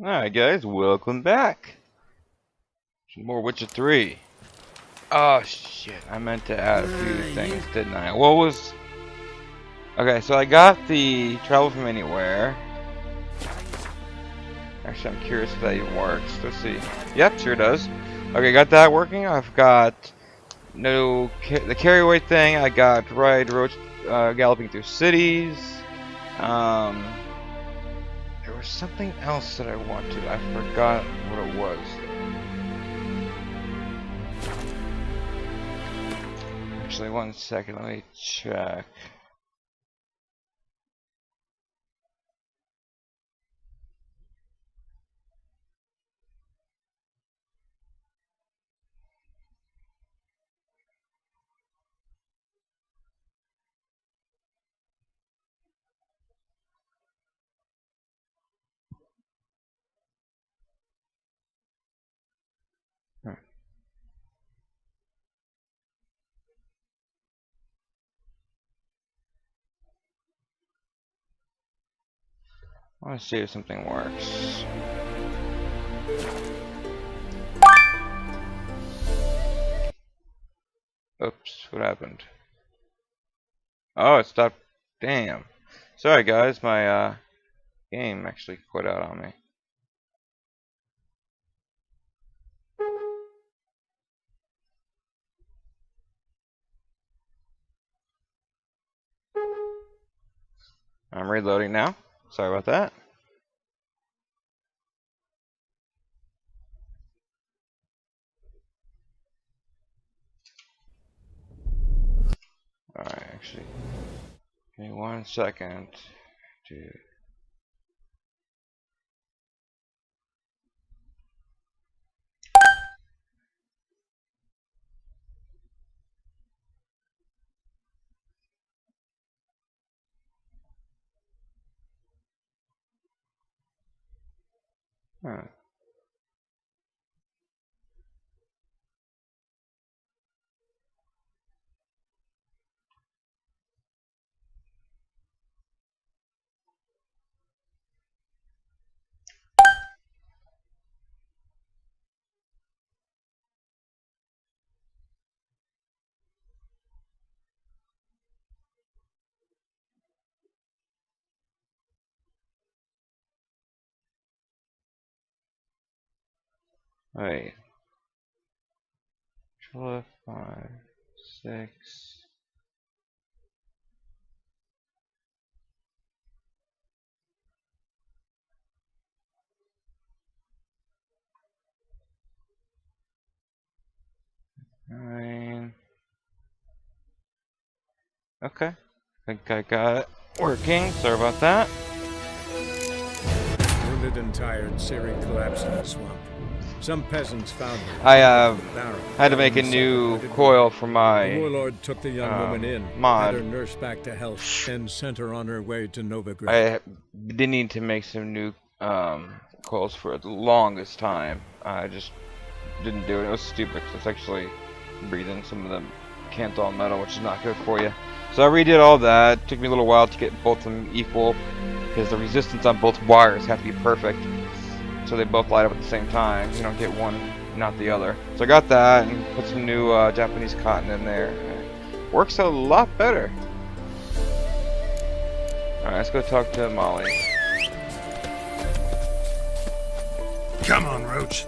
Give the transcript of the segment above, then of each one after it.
Alright guys, welcome back. Some more Witcher 3. Oh shit, I meant to add a few things, didn't I? What was... Okay, so I got the Travel From Anywhere. Actually, I'm curious if that even works. Let's see. Yep, sure does. Okay, got that working. I've got the carry weight thing. I got ride roach galloping through cities. There was something else that I wanted. I forgot what it was. Actually, one second. Let me check. I want to see if something works. Oops, what happened? Oh, it stopped. Damn. Sorry guys, my game actually quit out on me. I'm reloading now. Sorry about that. Alright, actually. Give me 1 second to... Alright. Wait. 12, 5, 6. Nine. Okay. I think I got it working. Sorry about that. Wounded and tired, Siri collapsed in the swamp. Some peasants found her. I had to make a new coil for my The warlord took the young woman in, mod. had her nursed back to health, then sent her on her way to Novigrad. I did need to make some new coils for the longest time. I just didn't do it. It was stupid because it's actually breathing some of the Canthal metal, which is not good for you. So I redid all that. It took me a little while to get both of them equal because the resistance on both wires have to be perfect, so they both light up at the same time. You don't get one, not the other. So I got that and put some new Japanese cotton in there. It works a lot better. Alright, let's go talk to Molly. Come on, Roach.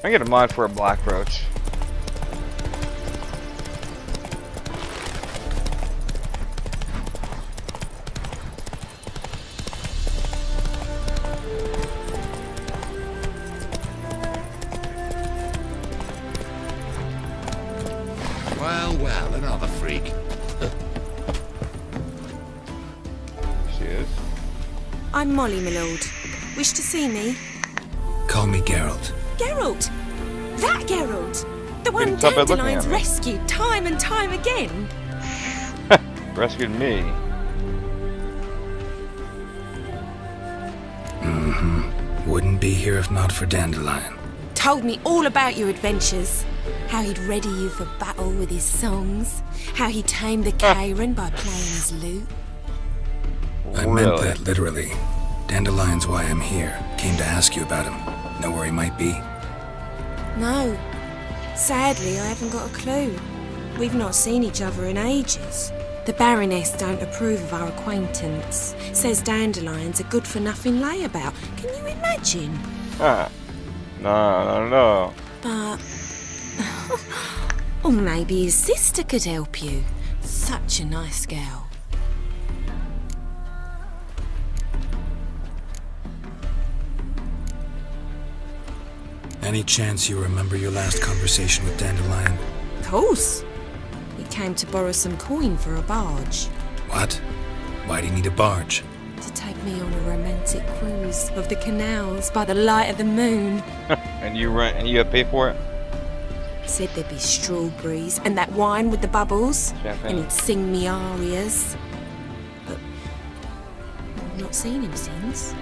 I get a mod for a black roach. Well, another freak. She is. I'm Molly, my lord. Wish to see me? Call me Geralt. Geralt! That Geralt! The one Didn't stop by looking Dandelion's at me. rescued time and time again! Rescued me. Wouldn't be here if not for Dandelion. Told me all about your adventures. How he'd ready you for battle with his songs. How he tamed the Karen by playing his lute. I meant that literally. Dandelion's why I'm here. came to ask you about him. Know where he might be? No. Sadly, I haven't got a clue. We've not seen each other in ages. The Baroness don't approve of our acquaintance. Says Dandelion's a good-for-nothing layabout. Can you imagine? Ah. No. But... or maybe his sister could help you. Such a nice girl. Any chance you remember your last conversation with Dandelion? Of course. He came to borrow some coin for a barge. What? Why do you need a barge? To take me on a romantic cruise of the canals by the light of the moon. And you pay for it? Said there'd be strawberries and that wine with the bubbles. Champagne. And he'd sing me arias. But I've not seen him since.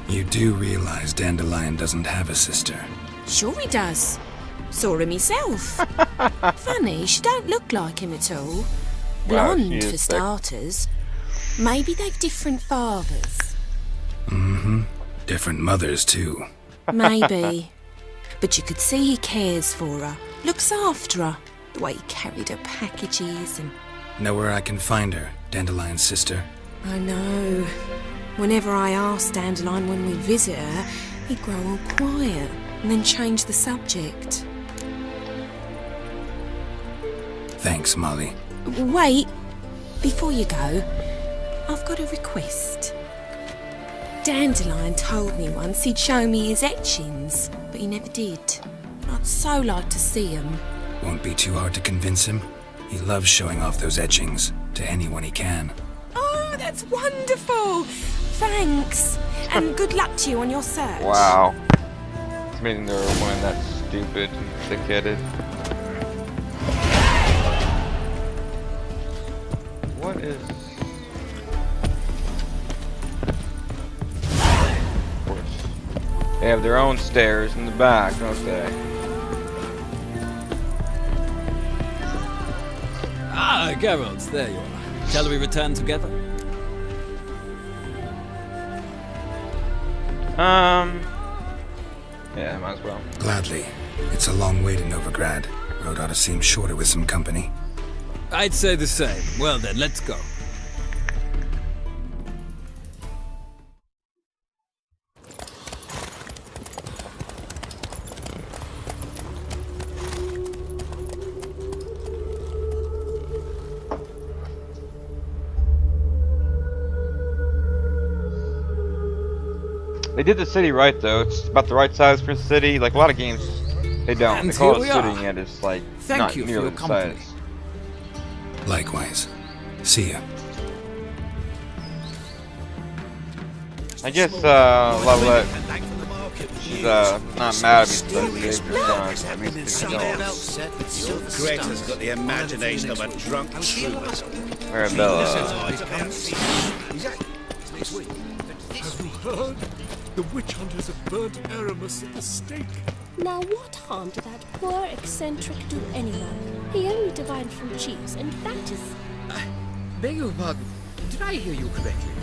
You do realize Dandelion doesn't have a sister. Sure he does. Saw him himself. Funny, she don't look like him at all. Wow, she Blonde, is for thick. starters. Maybe they've different fathers. Mm-hmm. Different mothers, too. Maybe. But you could see he cares for her. Looks after her. The way he carried her packages and... Know where I can find her, Dandelion's sister? I know. Whenever I ask Dandelion when we visit her, he'd grow all quiet and then change the subject. Thanks, Molly. Wait, before you go, I've got a request. Dandelion told me once he'd show me his etchings, but he never did. I'd so like to see them. Won't be too hard to convince him. He loves showing off those etchings to anyone he can. Oh, that's wonderful! Thanks, and good luck to you on your search. Wow. It's amazing there were one that stupid and thick-headed. What is... Of course. They have their own stairs in the back, don't they? Ah, Geralt, there you are. Shall we return together? Yeah, might as well. Gladly. It's a long way to Novigrad. Road ought to seem shorter with some company. I'd say the same. Well then, let's go. They did the city right though. It's about the right size for a city. Like a lot of games, they don't. And They call here it we city, are. yet it's like Thank not you for nearly your the company. size. Likewise. See ya. I guess Lovelet, she's not mad at me because I saved her son. At least they don't. Greta's got the imagination of a drunk troubadour. Arabella. Have you heard? The witch hunters have burnt Aramis at the stake. Now what harm did that poor eccentric do anyone? He only divined from cheese, and that is... Beg your pardon. Did I hear you correctly?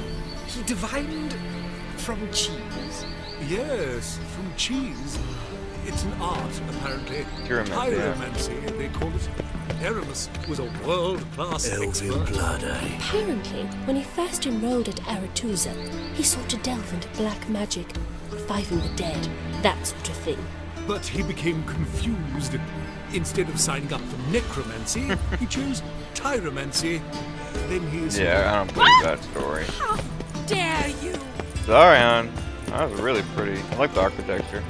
He divined from cheese. Yes, from cheese. It's an art, apparently. Pyromancy, yeah. Pyromancy, they call it. Aramis was a world-class expert. Apparently, when he first enrolled at Aretusa, he sought to delve into black magic, reviving the dead, that sort of thing. But he became confused. Instead of signing up for necromancy, he chose tyromancy. Then he is... Yeah, I don't believe that story. How dare you! Sorry, hon. That was really pretty. I like the architecture.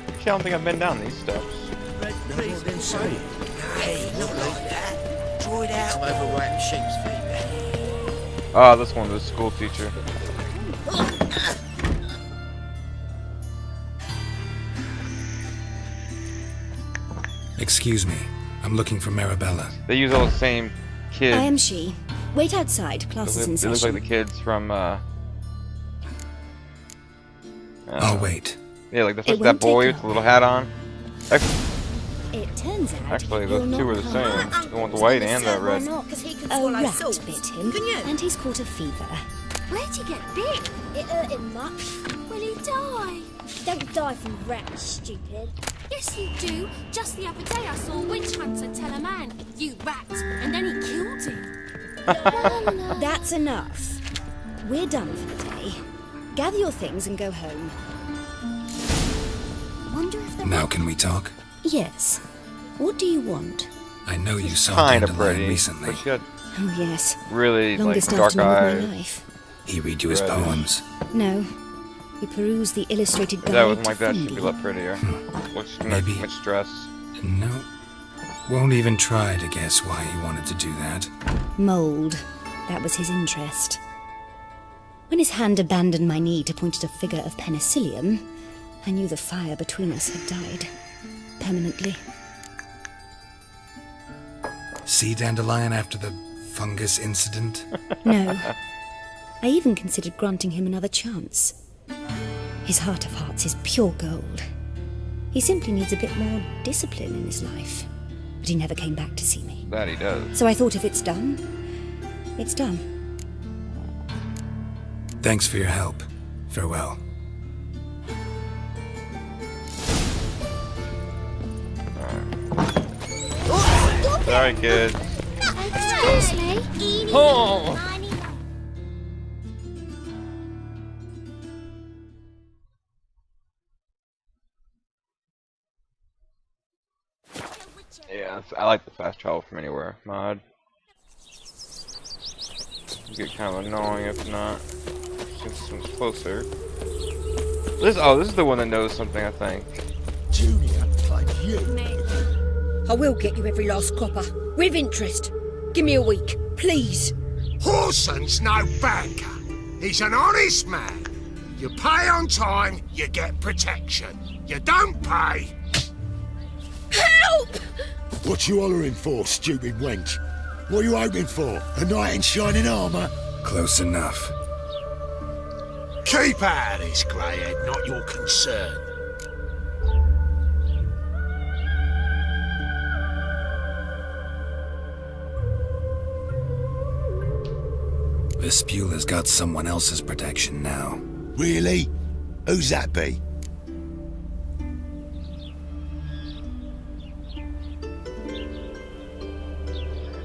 Actually, I don't think I've been down these steps. Hey, not like that. Draw it out. Some overwriting shapes, baby. Oh, this one's a school teacher. Excuse me. I'm looking for Marabella. They use all the same kids. I am she. Wait outside. Class is in They look like session. the kids from, I'll wait. yeah, like It that won't boy take with the little hat on. It turns out Actually, you're those two not are the harmed. same. The one with the white and the red. A rat bit him, and he's caught a fever. Where'd he get bit? It hurt him much. Will he die? Don't die from rats, stupid. Yes, you do. Just the other day I saw a witch hunter tell a man, "You rat," and then he killed him. That's enough. We're done for the day. Gather your things and go home. Wonder if the... Now can we talk? Yes. What do you want? I know you saw Kind of Dandelion pretty. recently. But she had Oh, yes. really Longest like dark afternoon of my eyes. life. He read you his Right. poems. No. We perused the illustrated If guide that wasn't to like that, she'd be a fungi. lot prettier. Which Maybe. Which dress? No. Won't even try to guess why he wanted to do that. Mould. That was his interest. When his hand abandoned my knee to point at a figure of penicillium, I knew the fire between us had died. Permanently. See Dandelion after the fungus incident? No. I even considered granting him another chance. His heart of hearts is pure gold. He simply needs a bit more discipline in his life. But he never came back to see me. That he does. So I thought if it's done, it's done. Thanks for your help. Farewell. Sorry, kid. Excuse me. Oh! Yeah, I like the fast travel from anywhere mod. Get kind of annoying if not. Since this one's closer. This is the one that knows something, I think. Junior, like you. I will get you every last copper, with interest. Give me a week, please. Horson's no banker. He's an honest man. You pay on time, you get protection. You don't pay. Help! What you hollering for, stupid wench? What you hoping for? A knight in shining armour? Close enough. Keep out of this, greyhead, not your concern. Vespula's got someone else's protection now. Really? Who's that be?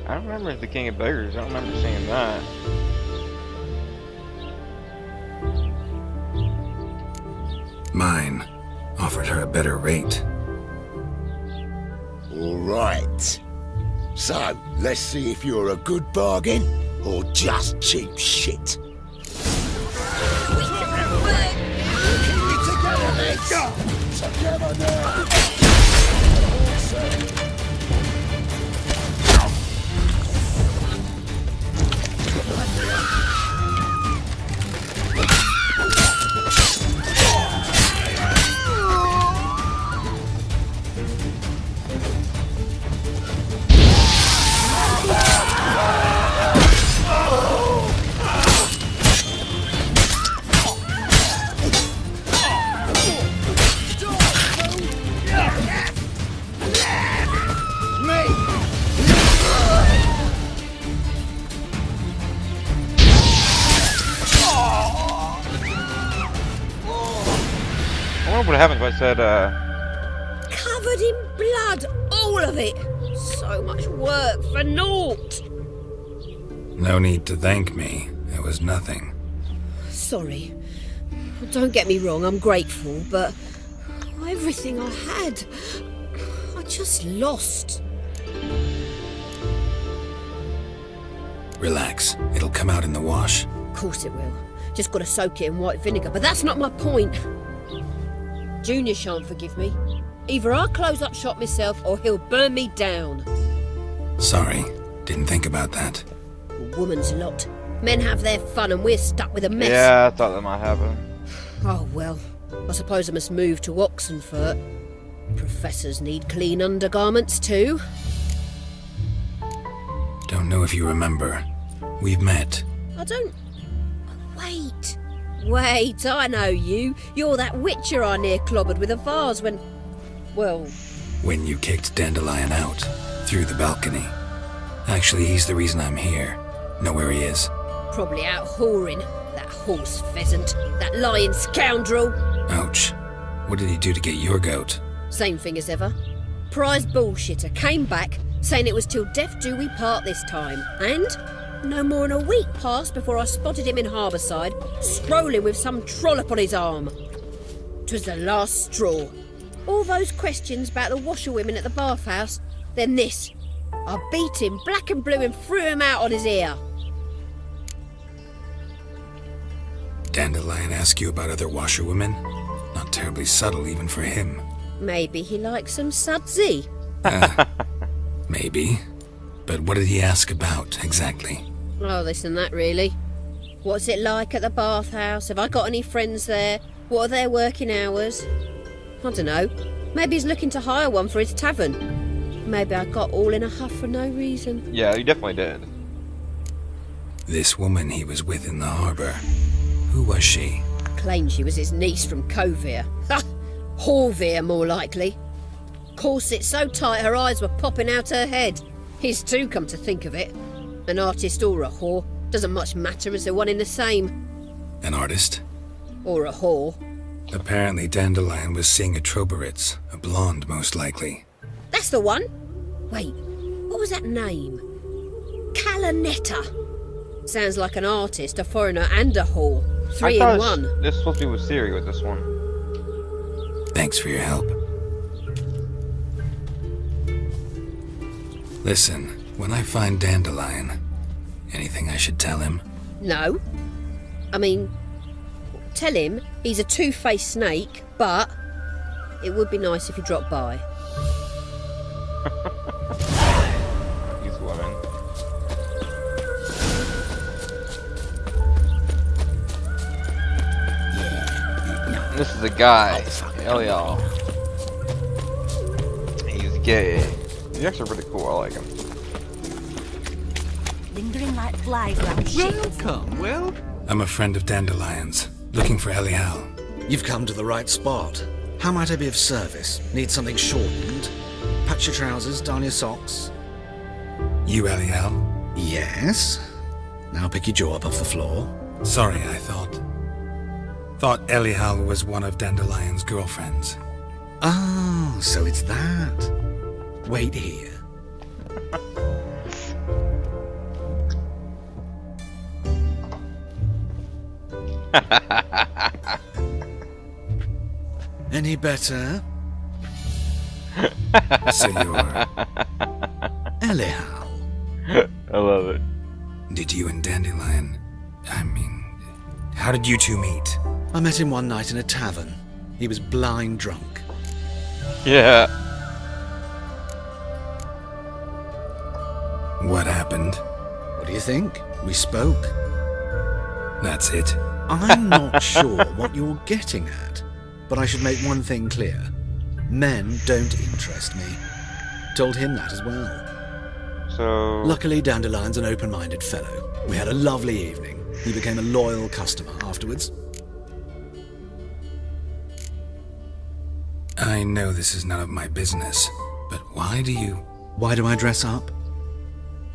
I don't remember the King of Beggars. I don't remember seeing that. Mine offered her a better rate. All right. So, let's see if you're a good bargain or just cheap shit. Together now! I wonder what happens if I said, Covered in blood, all of it. So much work for naught. No need to thank me. It was nothing. Sorry. Don't get me wrong, I'm grateful, but everything I had, I just lost. Relax. It'll come out in the wash. Of course it will. Just gotta soak it in white vinegar, but that's not my point. Junior shan't forgive me. Either I'll close up shop myself or he'll burn me down. Sorry. Didn't think about that. A woman's lot. Men have their fun and we're stuck with a mess. yeah, I thought that might happen. Oh well, I suppose I must move to Oxenfurt. Professors need clean undergarments too. Don't know if you remember. We've met. I don't... Wait, I know you. You're that witcher I near clobbered with a vase when... Well... When you kicked Dandelion out. Through the balcony. Actually, he's the reason I'm here. Know where he is? Probably out whoring. horse pheasant, that lying scoundrel. Ouch. What did he do to get your goat? Same thing as ever. Prize bullshitter came back saying it was till death do we part this time. And no more than a week passed before I spotted him in Harbourside, strolling with some trollop on his arm. 'Twas the last straw. All those questions about the washerwomen at the bathhouse, then this. I beat him black and blue and threw him out on his ear. Dandelion ask you about other washerwomen? Not terribly subtle even for him. Maybe he likes some sudsy. Maybe. But what did he ask about, exactly? Oh, this and that, really. What's it like at the bathhouse? Have I got any friends there? What are their working hours? I don't know. Maybe he's looking to hire one for his tavern. Maybe I got all in a huff for no reason. Yeah, you definitely did. This woman he was with in the harbour. Who was she? Claimed she was his niece from Covere. Ha! Horvere, more likely. Corset so tight her eyes were popping out her head. His too, come to think of it. An artist or a whore. Doesn't much matter as they're one in the same. An artist? Or a whore. Apparently Dandelion was seeing a Troberitz, a blonde most likely. That's the one. Wait, what was that name? Calanetta. Sounds like an artist, a foreigner and a whore. Three in one. This is supposed to be with Siri with this one. Thanks for your help. Listen, when I find Dandelion, anything I should tell him? No. I mean, tell him he's a two-faced snake, but it would be nice if he dropped by. These women. This is a guy, Elial. He's gay. He's actually pretty cool. I like him. Lingering like flies around shit. Well, I'm a friend of Dandelion's, looking for Elial. You've come to the right spot. How might I be of service? Need something shortened? Patch your trousers, darn your socks. You Elial? Yes. Now pick your jaw up off the floor. Sorry, I thought Elial was one of Dandelion's girlfriends. Oh, so it's that. Wait here. Any better? So you're... Elial. I love it. Did you and Dandelion... how did you two meet? I met him one night in a tavern. He was blind drunk. Yeah. What happened? What do you think? We spoke. That's it? I'm not sure what you're getting at, but I should make one thing clear. Men don't interest me. Told him that as well. So... Luckily, Dandelion's an open-minded fellow. We had a lovely evening. He became a loyal customer afterwards. I know this is none of my business, but why do I dress up?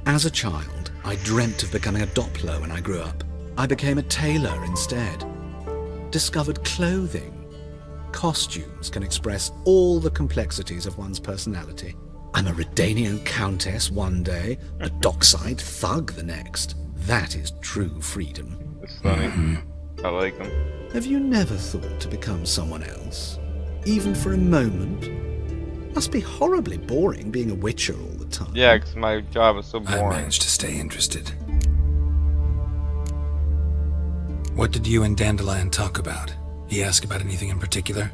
As a child, I dreamt of becoming a Doppler when I grew up. I became a tailor instead. Discovered clothing. Costumes can express all the complexities of one's personality. I'm a Redanian countess one day, a dockside thug the next. That is true freedom. It's funny. I like them. Have you never thought to become someone else? Even for a moment? Must be horribly boring being a witcher all the time. Yeah, because my job is so boring. I managed to stay interested. What did you and Dandelion talk about? He asked about anything in particular?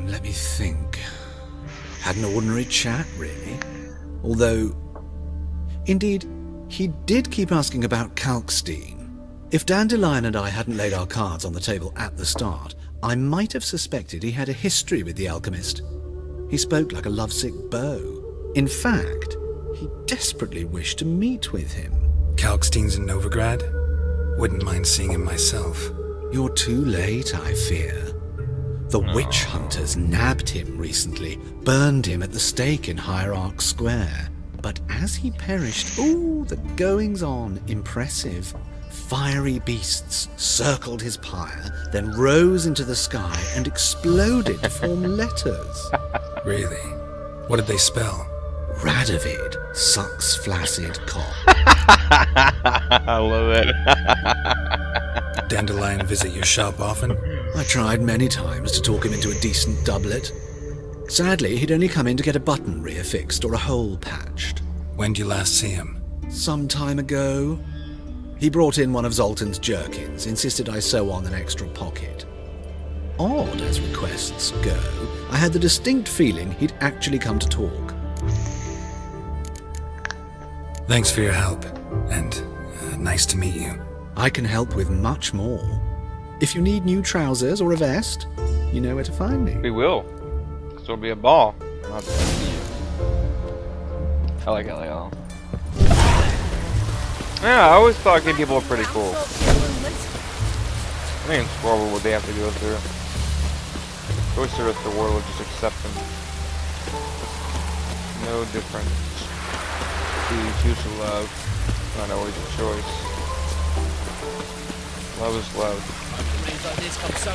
Let me think. Had an ordinary chat, really. Although, indeed, he did keep asking about Kalkstein. If Dandelion and I hadn't laid our cards on the table at the start, I might have suspected he had a history with the alchemist. He spoke like a lovesick beau. In fact, he desperately wished to meet with him. Kalkstein's in Novigrad? Wouldn't mind seeing him myself. You're too late, I fear. The witch hunters nabbed him recently, burned him at the stake in Hierarch Square. But as he perished, the goings-on, impressive. Fiery beasts circled his pyre, then rose into the sky and exploded to form letters. Really? What did they spell? Radovid sucks flaccid cock. I love it. Dandelion visit your shop often? I tried many times to talk him into a decent doublet. Sadly, he'd only come in to get a button reaffixed or a hole patched. When did you last see him? Some time ago. He brought in one of Zoltan's jerkins, insisted I sew on an extra pocket. Odd as requests go, I had the distinct feeling he'd actually come to talk. Thanks for your help, and nice to meet you. I can help with much more. If you need new trousers or a vest, you know where to find me. We will. This will be a ball. I'll have to see you. I like LAL. Yeah, I always thought gay people were pretty cool. I think in Squirrel what they have to go through. I wish the rest of the world would just accept them. No difference. Choose to love. Not always a choice. Love is love. Rains like this come so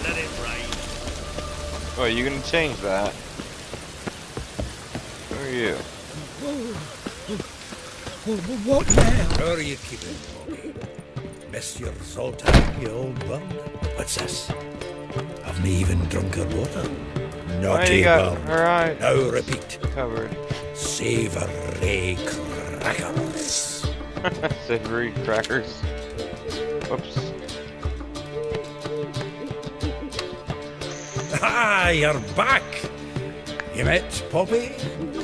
Let it rain. Oh, you gonna change that? Who are you? What now? How are you keeping, Bobby? Monsieur Zoltan, you old bum? What's this? Haven't even drunk her water? Naughty bum. Alright. Now repeat. Covered. Savory crackers. Savory crackers. Whoops. Ah, you're back. You met Poppy?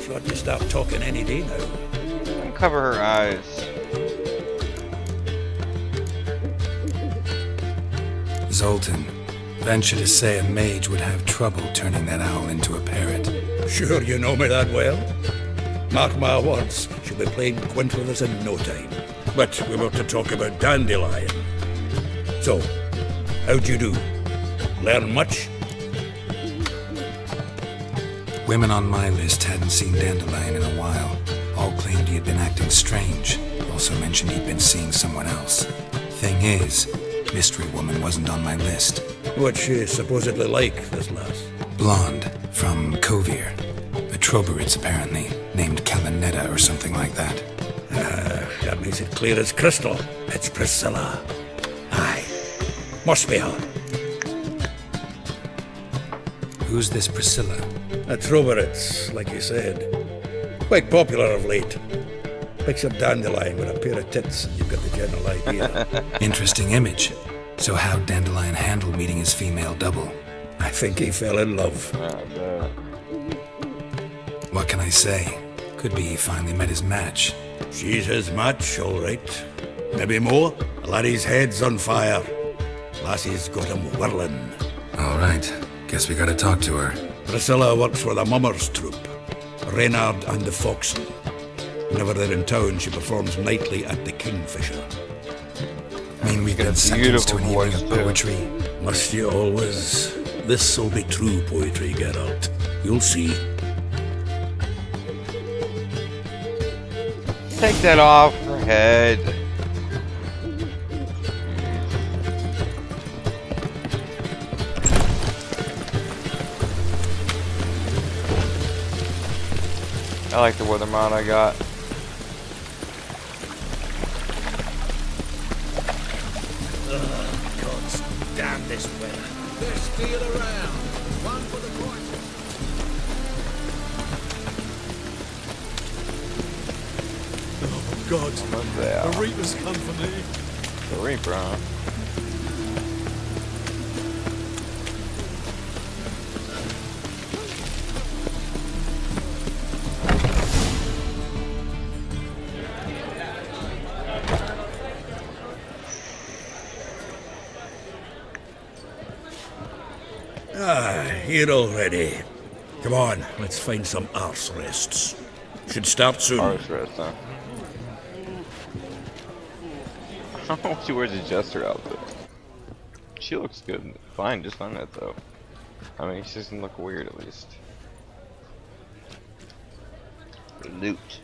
She ought to start talking any day now. Don't cover her eyes. Zoltan, venture to say a mage would have trouble turning that owl into a parrot. Sure you know me that well? Mark my words, she'll be playing quint with us in no time. But we were to talk about Dandelion. So, how'd you do? Learn much? Women on my list hadn't seen Dandelion in a while. All claimed he had been acting strange. Also mentioned he'd been seeing someone else. Thing is, Mystery Woman wasn't on my list. What's she supposedly like, this lass? Blonde, from Kovir. A Troberitz, apparently, named Kalinetta or something like that. That makes it clear as crystal. It's Priscilla. Aye. Must be her. Who's this Priscilla? A Troberitz, like you said. Quite popular of late. Picture Dandelion with a pair of tits and you've got the general idea. Interesting image. So how'd Dandelion handle meeting his female double? I think he fell in love. What can I say? Could be he finally met his match. She's his match, all right. Maybe more. The laddie's head's on fire. Lassie's got him whirling. All right. Guess we gotta talk to her. Priscilla works for the Mummers troupe. Reynard and the Foxen. Whenever they're in town, she performs nightly at the Kingfisher. Mean we've been sentenced to an evening of poetry? Must you always? This'll be true poetry, Geralt. You'll see. Take that off her head. I like the weather mod I got. God damn this weather. There's steel around. One for the coin. Oh, God. What's that? The Reaper's come for me. The Reaper, huh? Here already. Come on, let's find some arse rests. Should start soon. Arse rest, huh? She wears a jester outfit. She looks good. Fine, just on it though. I mean, she doesn't look weird at least. Loot.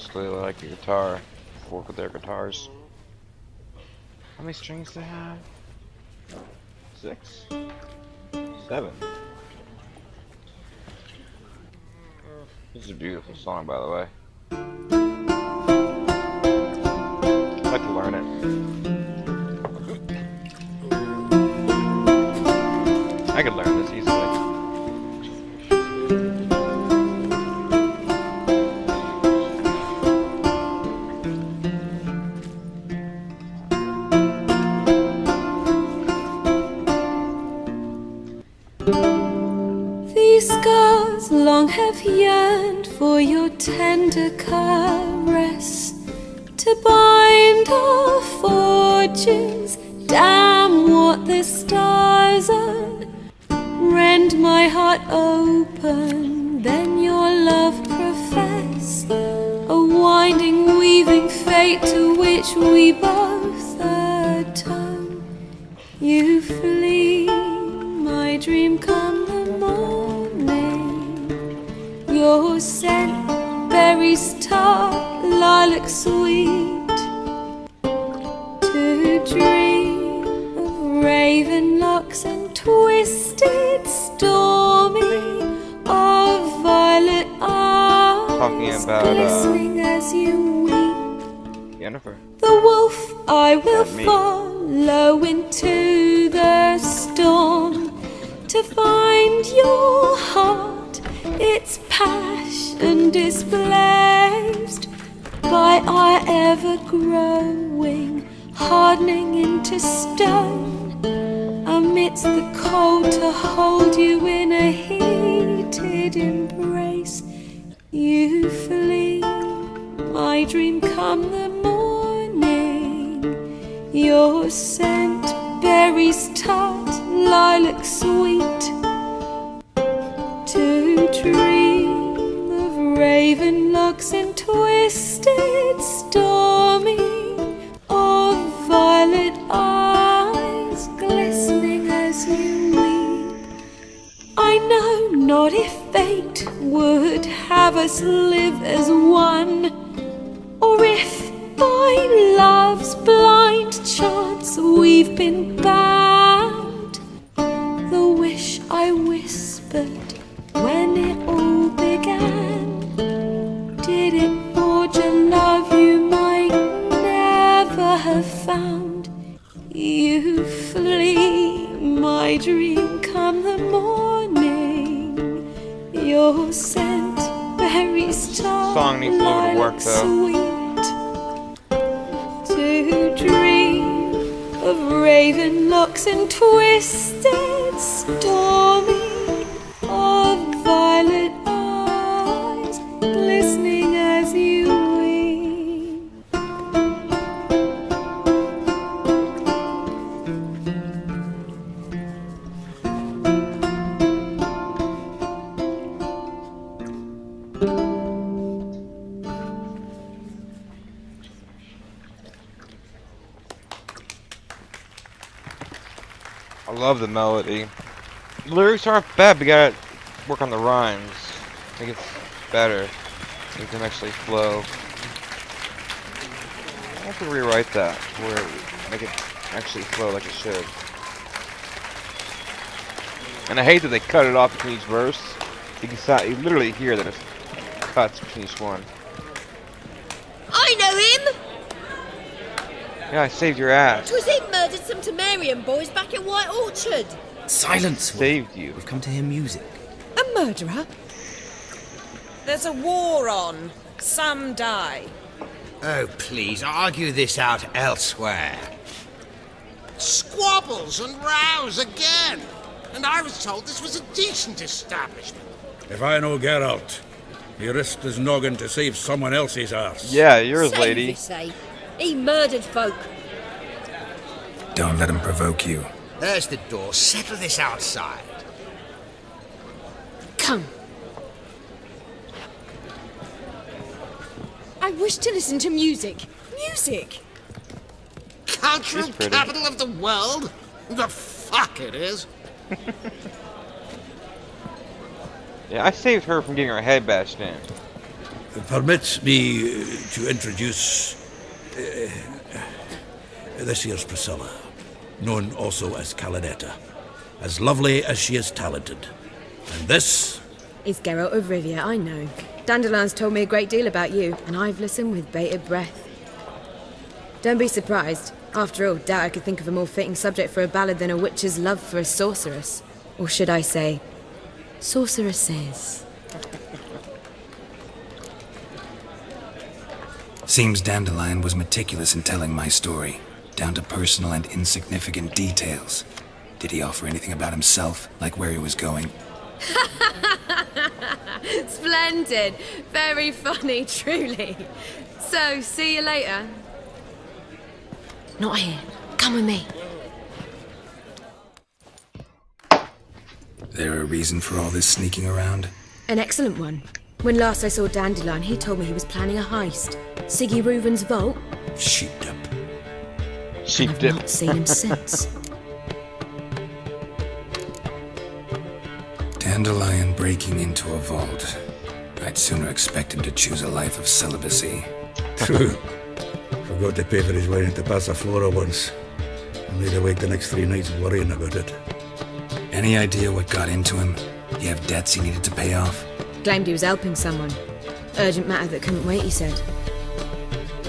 basically like a guitar. Work with their guitars. How many strings do they have? 6? 7. This is a beautiful song, by the way. I'd like to learn it. I could learn this easily. These scars long have yearned for your tender caress, to bind our fortunes. Damn what the stars are. Rend my heart open, then your love profess, a winding, weaving fate to which we both atone. You flee, my dream come the morning. Your scent, berries tart, lilac sweet. To dream of raven locks and twisted, stormy, of violet eyes glistening as you weep. Jennifer. The wolf I will follow into the storm, to find your heart, its passion displaced by our ever-growing, hardening into stone, amidst the cold to hold you in a heated embrace. You flee, my dream come the morning, your scent, berries tart, lilac sweet. To dream of raven locks and twisted, stormy, of violet eyes glistening as you weep. I know not if fate would have us live as one, or if by love's blind chance we've been bound. The wish I whispered when it all began, did it forge a love you might never have found. You flee, my dream come the morning, your scent, berries tart, Song needs a little bit of work, though. To dream of raven locks and twisted, stormy, of violet eyes glistening as you weep. I love the melody. The lyrics aren't bad, but you gotta work on the rhymes. Make it better. Make them actually flow. I have to rewrite that, where make it actually flow like it should. And I hate that they cut it off between each verse. You can literally hear that it cuts between each one. I know him! Yeah, I saved your ass. 'Twas he murdered some Temerian boys back at White Orchard. Silence! Saved you. We've come to hear music. A murderer? There's a war on. Some die. Oh, please, argue this out elsewhere. Squabbles and rows again. And I was told this was a decent establishment. If I know Geralt, he risked his noggin to save someone else's arse. Yeah, yours, Save, lady. you say. He murdered folk. Don't let him provoke you. There's the door. Settle this outside. Come. I wish to listen to music. Music! Cultural capital of the world? The fuck it is. Yeah, I saved her from getting her head bashed in. Permit me to introduce this here's Priscilla, known also as Calinetta, as lovely as she is talented. And this Is Geralt of Rivia, I know. Dandelion's told me a great deal about you, and I've listened with bated breath. Don't be surprised. After all, doubt I could think of a more fitting subject for a ballad than a witch's love for a sorceress. Or should I say, sorceresses. Seems Dandelion was meticulous in telling my story, down to personal and insignificant details. Did he offer anything about himself, like where he was going? Splendid. Very funny, truly. So, see you later. Not here. Come with me. There a reason for all this sneaking around? An excellent one. When last I saw Dandelion, he told me he was planning a heist. Siggy Reuven's vault. sheepdip. I've not seen him since. Dandelion breaking into a vault. I'd sooner expect him to choose a life of celibacy. True. Forgot to pay for his wine to Passiflora once. And laid awake the next 3 nights worrying about it. Any idea what got into him? You have debts he needed to pay off? Claimed he was helping someone. Urgent matter that couldn't wait, he said.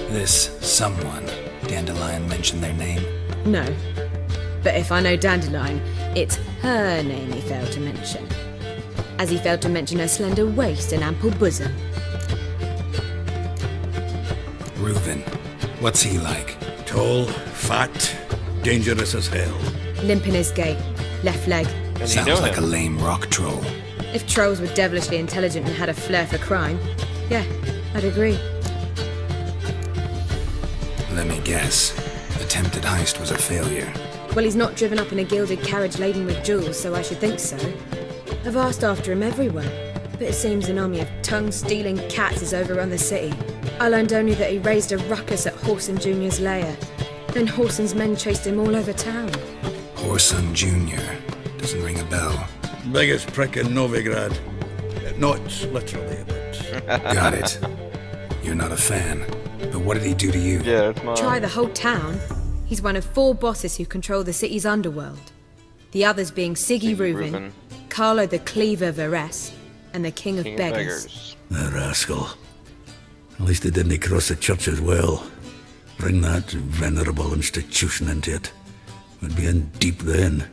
This someone, Dandelion mentioned their name? No. But if I know Dandelion, it's her name he failed to mention. As he failed to mention her slender waist and ample bosom. Reuven. What's he like? Tall, fat, dangerous as hell. Limp in his gait. Left leg. Sounds like a lame rock troll. If trolls were devilishly intelligent and had a flair for crime, yeah, I'd agree. Let me guess. Attempted heist was a failure. Well, he's not driven up in a gilded carriage laden with jewels, so I should think so. I've asked after him everywhere, but it seems an army of tongue-stealing cats has overrun the city. I learned only that he raised a ruckus at Whoreson Jr.'s lair. Then Whoreson's men chased him all over town. Whoreson Jr. Doesn't ring a bell. Biggest prick in Novigrad. Not literally, but... Got it. You're not a fan. But what did he do to you? Yeah, it's mine. Try the whole town. He's one of 4 bosses who control the city's underworld. The others being Siggy Reuven, Carlo the Cleaver Varese, and the King of Beggars. The rascal. At least they didn't cross the church as well. Bring that venerable institution into it. We'd be in deep then.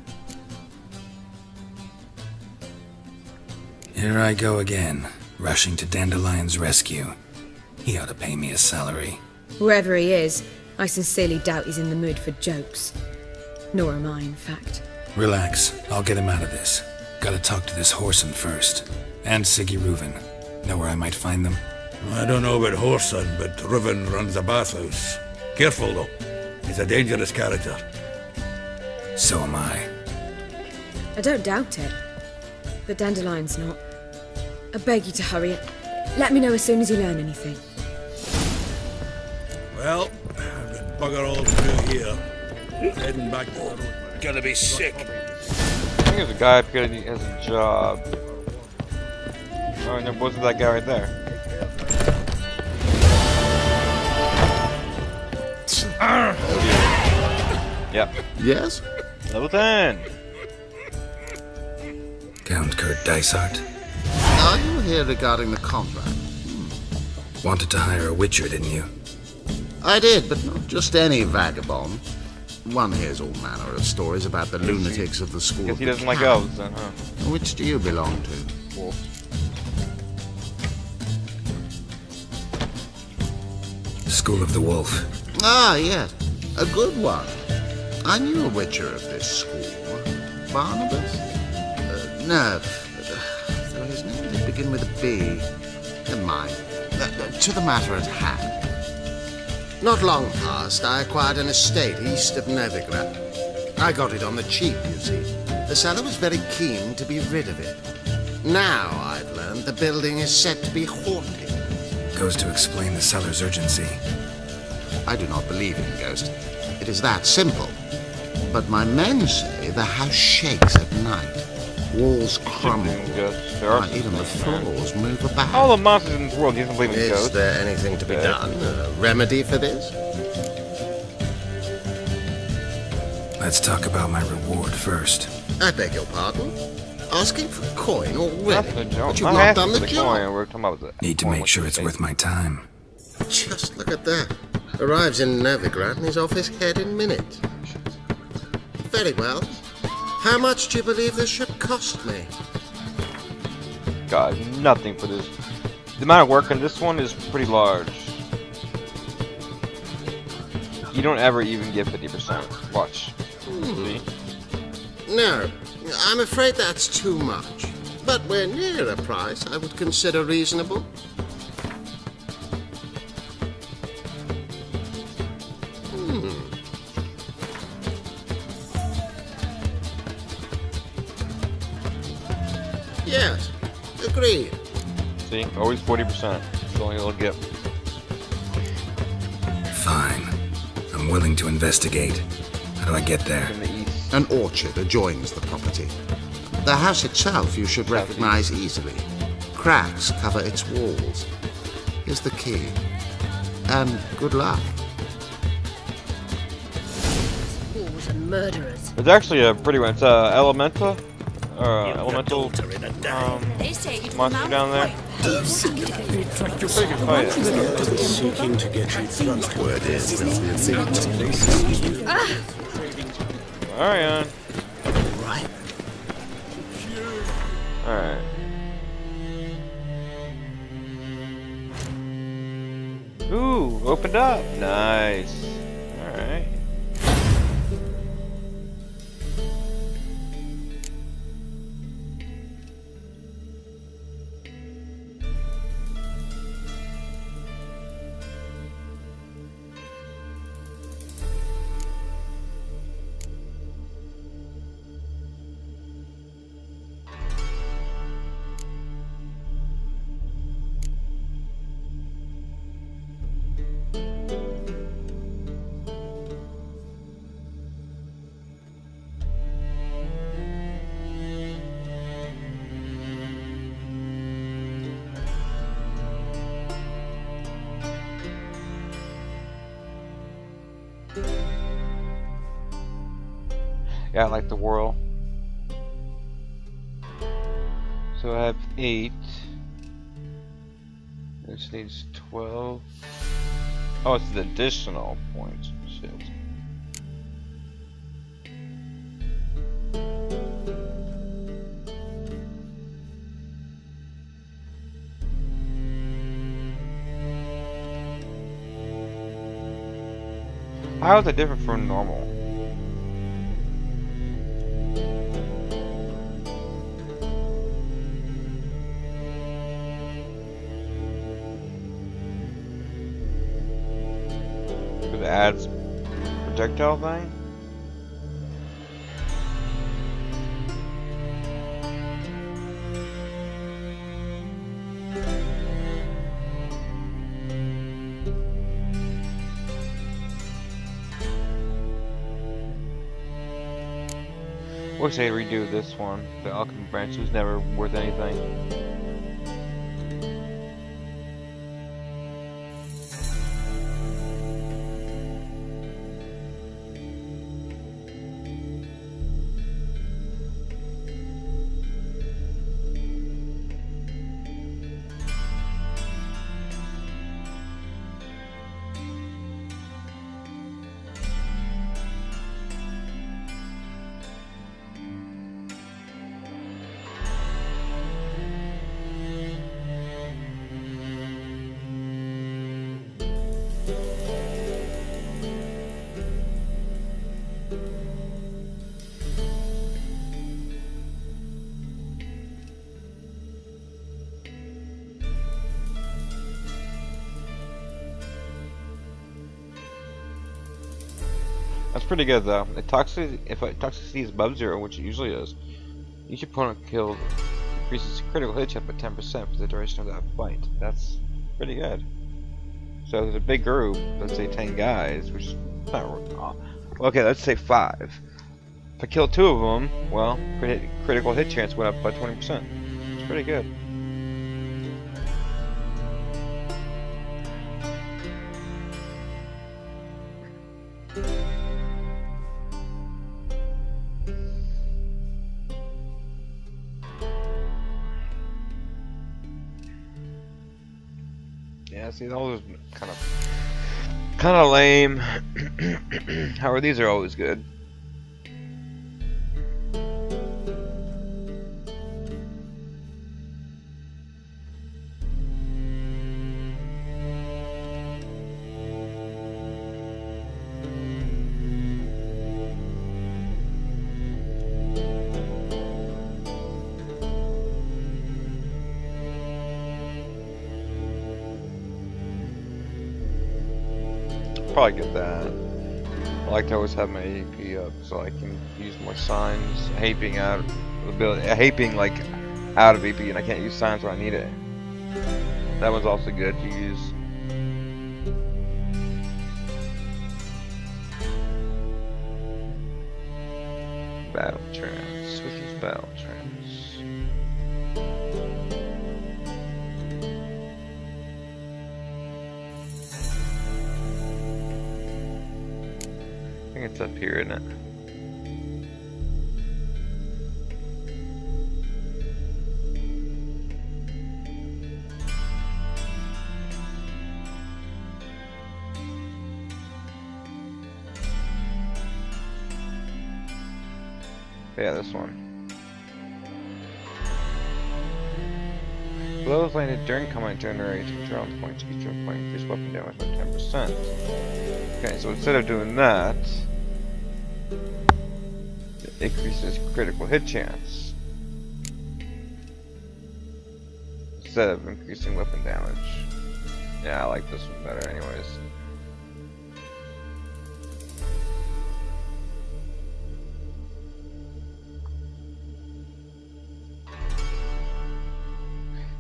Here I go again, rushing to Dandelion's rescue. He ought to pay me a salary. Wherever he is, I sincerely doubt he's in the mood for jokes. Nor am I, in fact. Relax, I'll get him out of this. Gotta talk to this Whoreson first. And Siggy Reuven. Know where I might find them? I don't know about Whoreson, but Reuven runs a bathhouse. Careful, though. He's a dangerous character. So am I. I don't doubt it. But Dandelion's not. I beg you to hurry it. Let me know as soon as you learn anything. Well, I've got bugger all to do here. Heading back to the road. Gonna be sick. I think there's a guy up here that has a job. Oh, no, wasn't that guy right there? Yep. Yes? Level 10. Count Kurt Dysart. Are you here regarding the contract? Wanted to hire a witcher, didn't you? I did, but not just any vagabond. One hears all manner of stories about the lunatics of the school. Guess of he the doesn't like Cat. elves then, huh? Which do you belong to? Wolf. School of the Wolf. Ah, yes. A good one. I knew a witcher of this school. Barnabas? No. Though his name did begin with a B. Never mind. To the matter at hand. Not long past, I acquired an estate east of Novigrad. I got it on the cheap, you see. The seller was very keen to be rid of it. Now, I've learned the building is said to be haunted. Goes to explain the seller's urgency. I do not believe in ghosts. It is that simple. But my men say the house shakes at night. walls crumble. There Even the floors move about. All the monsters in this world, you don't believe in Is ghosts. there anything to be done? A remedy for this? Let's talk about my reward first. I beg your pardon? Asking for coin already? That's the joke. But you've I'm not asking done for the the job. coin. We're talking about the Need to coin, make what sure you it's think. worth my time. Just look at that. Arrives in Novigrad and is off his head in minutes. Very well. How much do you believe this ship cost me? God, nothing for this. The amount of work on this one is pretty large. You don't ever even get 50%. Watch. See? No, I'm afraid that's too much. But we're near a price I would consider reasonable. Yes, agreed. See? Always 40%. It's only a little gift. Fine. I'm willing to investigate. How do I get there? In the east. An orchard adjoins the property. The house itself you should recognize easily. Cracks cover its walls. Here's the key. And good luck. Fools and murderers. It's actually a pretty one. It's elemental. Elemental They say you monster down there. Seeking to get you thrust. Word is Alright. Right. Alright. Ooh, opened up. Nice. Alright. Yeah, I like the whirl. So I have 8. This needs 12. Oh, it's the additional points. Shit. How is that different from normal? It adds projectile thing? Wish they'd redo this one. The alchemy branch was never worth anything. That's pretty good though. If toxicity is above 0, which it usually is, each opponent killed increases critical hit chance by 10% for the duration of that fight. That's pretty good. So there's a big group, let's say 10 guys, which is not okay, let's say 5. If I kill 2 of them, well, critical hit chance went up by 20%. It's pretty good. Yeah, see, those are kind of lame. However, these are always good. Probably get that. I like to always have my AP up so I can use more signs. I hate being out of ability. I hate being like out of AP and I can't use signs when I need it. That one's also good to use. Battle trance. Which is battle trance? I think it's up here, isn't it? Yeah, this one. Blows landed during combat generation, draw on points, each point, increase weapon damage by 10%. Okay, so instead of doing that, it increases critical hit chance. Instead of increasing weapon damage. Yeah, I like this one better anyways.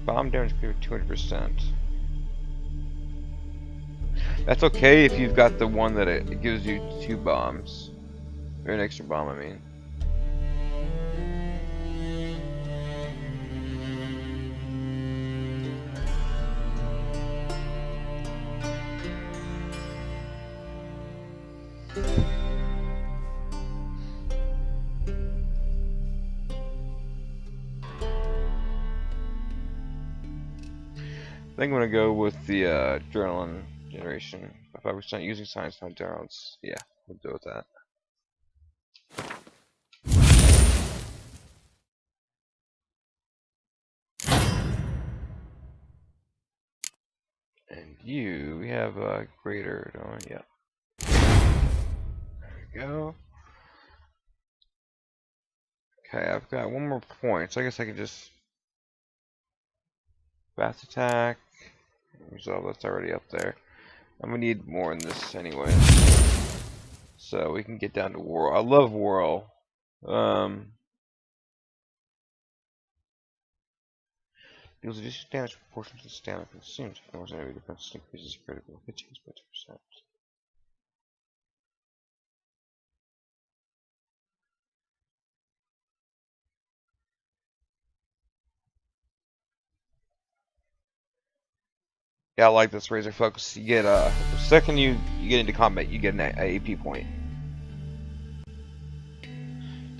Bomb damage clear 200%. That's okay if you've got the one that it gives you 2 bombs. Or an extra bomb, I mean. I think I'm gonna go with the adrenaline generation. 5% using science on adrenalines. Yeah, we'll go with that. And we have a greater, don't we? Yeah. There we go. Okay, I've got 1 more point, so I guess I could just fast attack. Resolve, that's already up there. I'm gonna need more in this anyway. So we can get down to Whirl. I love Whirl. Deals additional damage proportional to the stamina consumed. If no one's enemy defense increases critical hit chance by 2%. Yeah, I like this razor focus. You get the second you get into combat, you get an AP point,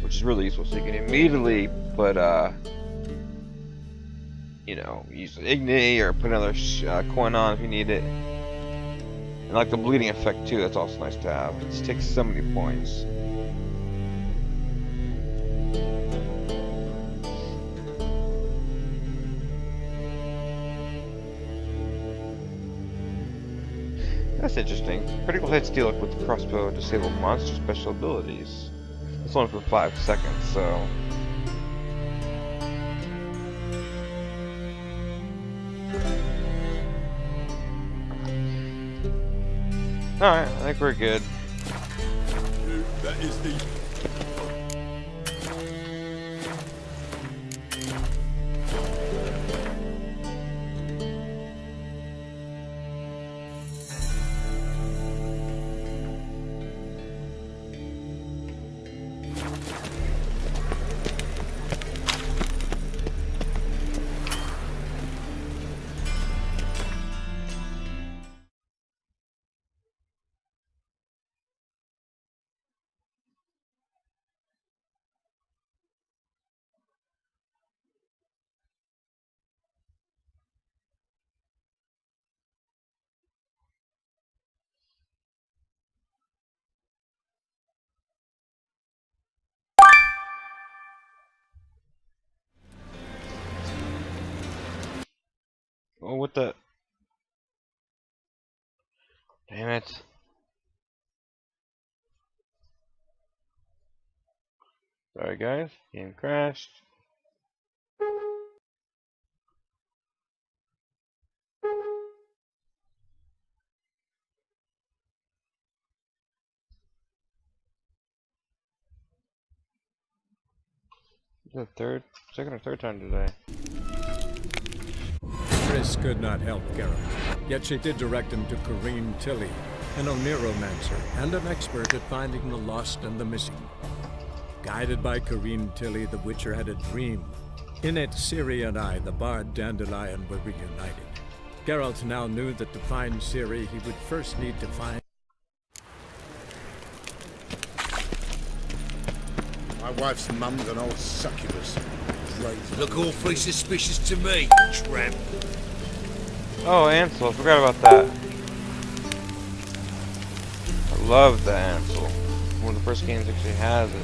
which is really useful. So you can immediately put you know, use an Igni or put another coin on if you need it. And like the bleeding effect too, that's also nice to have. It just takes so many points. That's interesting. Critical hits deal with the crossbow disable monster special abilities. It's only for 5 seconds, so. Alright, I think we're good. That is the... Oh, what the? Damn it. Sorry guys, game crashed. The second or third time today. Triss could not help Geralt, yet she did direct him to Corrine Tilly, an Oniromancer and an expert at finding the lost and the missing. Guided by Corrine Tilly, the Witcher had a dream. In it, Ciri and I, the bard Dandelion, were reunited. Geralt now knew that to find Ciri, he would first need to find... My wife's mum's an old succubus. Look awfully suspicious to me, tramp. Oh, Ansel, I forgot about that. I love the Ansel. One of the first games actually has it.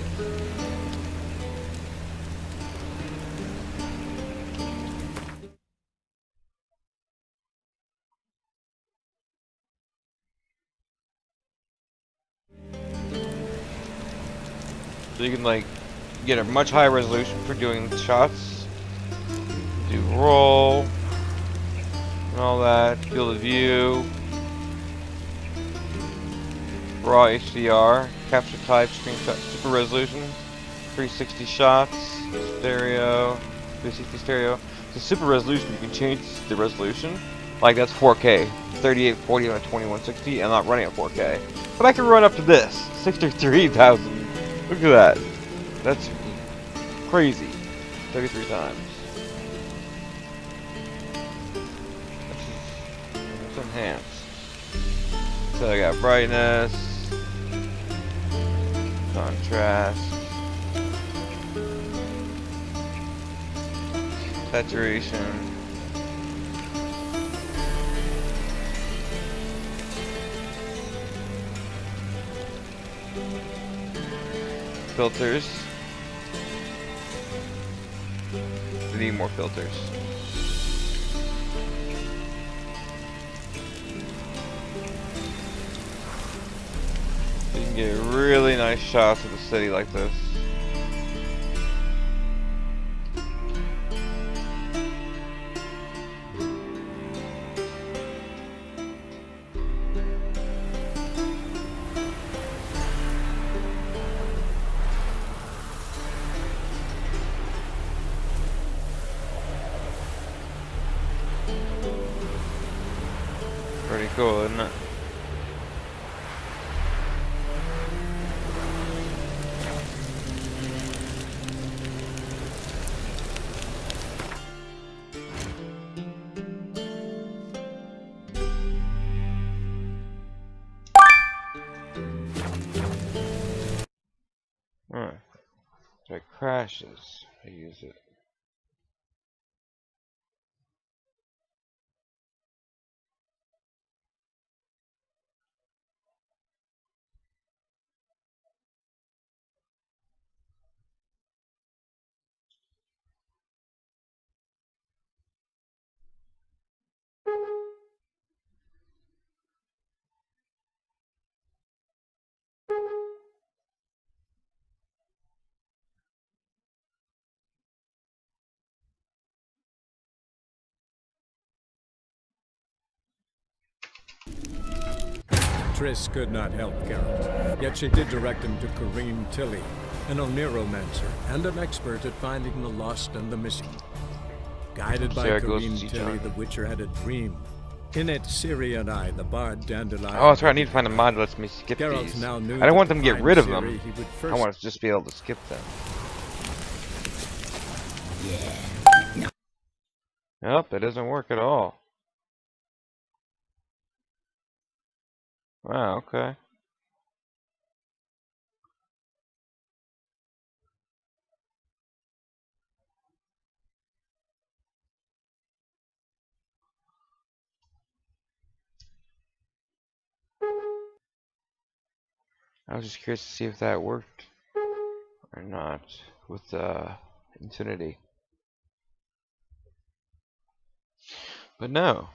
So you can like get a much higher resolution for doing shots, do roll, and all that, field of view, raw HDR, capture type, screenshot, super resolution, 360 shots, stereo, 360 stereo. So super resolution, you can change the resolution. Like that's 4K, 3840 on a 2160. I'm not running at 4K, but I can run up to this, 63,000. Look at that. That's crazy. 33 times. Let's enhance. So I got brightness, contrast, saturation, filters. We need more filters. You can get really nice shots of the city like this. Pretty cool, isn't it? Alright. So it crashes. I use it. Triss could not help Geralt, yet she did direct him to Corrine Tilly, an Oniromancer and an expert at finding the lost and the missing. Guided by Corrine Tilly, the Witcher had a dream. In it, Ciri and I, the bard Dandelion... Oh, that's right, I need to find a mod that lets me skip Geralt these. now knew I don't want them to get find rid of Ciri, them. he would I first... want to just be able to skip them. Yeah. Nope, that doesn't work at all. Wow, okay. I was just curious to see if that worked or not with Infinity. But no,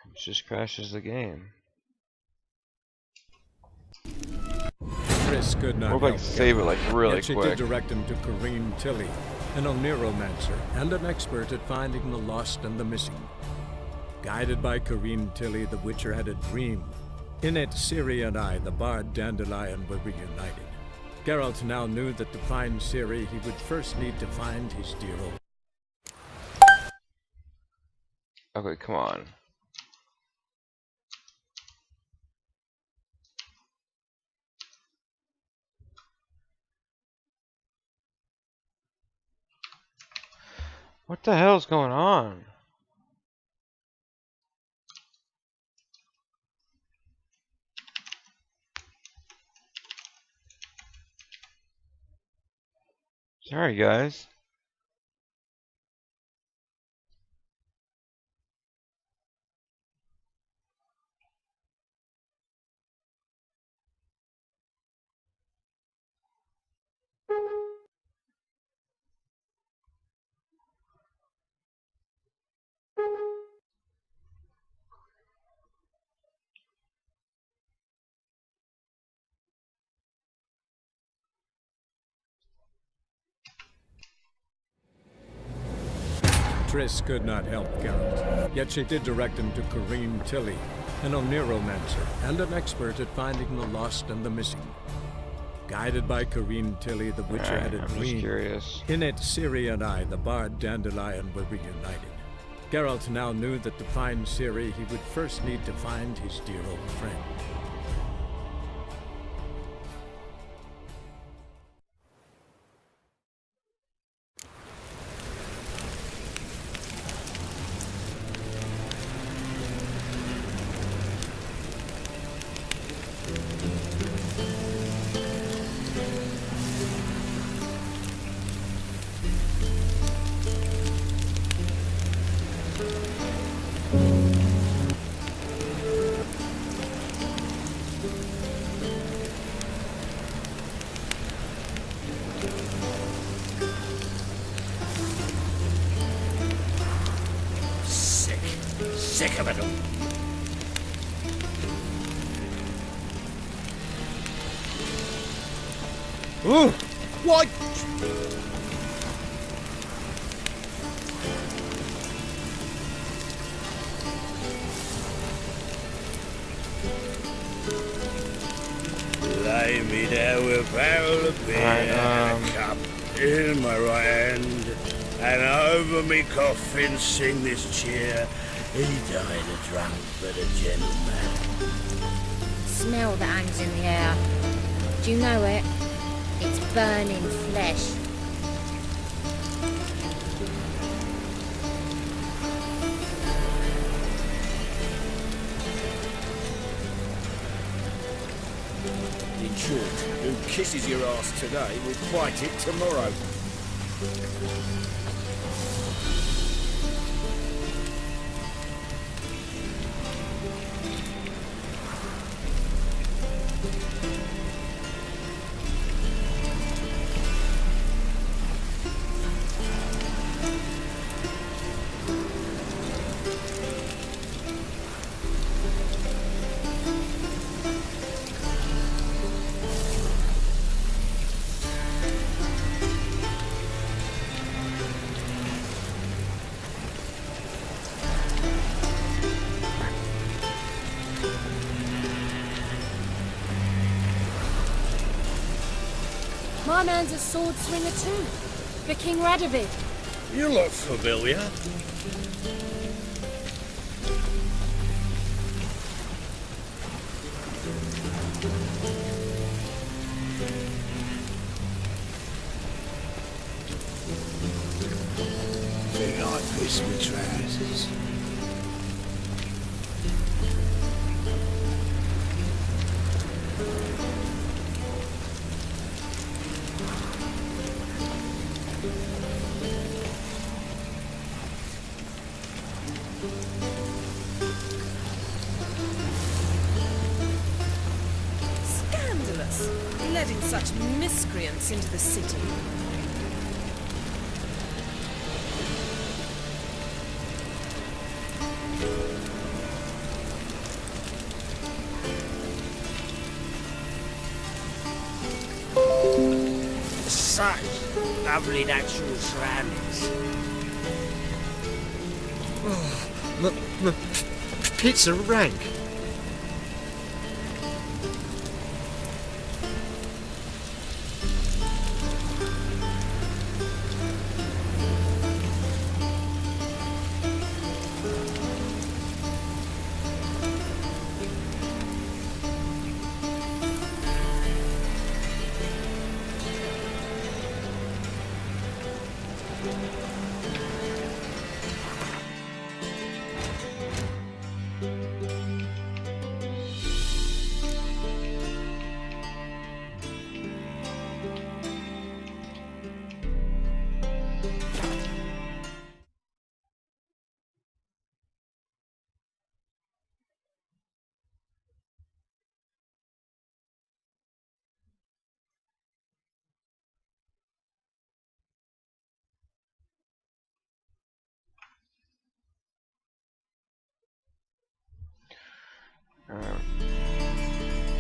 it just crashes the game. Chris could not Or like help save it like really Yet she quick. did direct him to Corrine Tilly, an oneiromancer and an expert at finding the lost and the missing. Guided by Corrine Tilly, the Witcher had a dream. In it, Ciri and I, the bard Dandelion, were reunited. Geralt now knew that to find Ciri, he would first need to find his dear old... Okay, come on. What the hell's going on? Sorry, guys. Triss could not help Geralt, yet she did direct him to Corrine Tilly, an oneiromancer and an expert at finding the lost and the missing. Guided by Corrine Tilly, the Witcher had a dream. In it, Ciri and I, the bard Dandelion, were reunited. Geralt now knew that to find Ciri, he would first need to find his dear old friend. Sick of it all. Oh, what? Lay me down with a barrel of beer and a cup in my right hand, and over me coffin sing this cheer. He died a drunk but a gentleman. Smell that hangs in the air. Do you know it? It's burning flesh. In short, who kisses your ass today will fight it tomorrow. My man's a sword swinger too, for King Radovid. You look familiar. Think I piss my trousers. Scandalous, letting such miscreants into the city. such lovely natural surroundings. Oh, my pizza rank.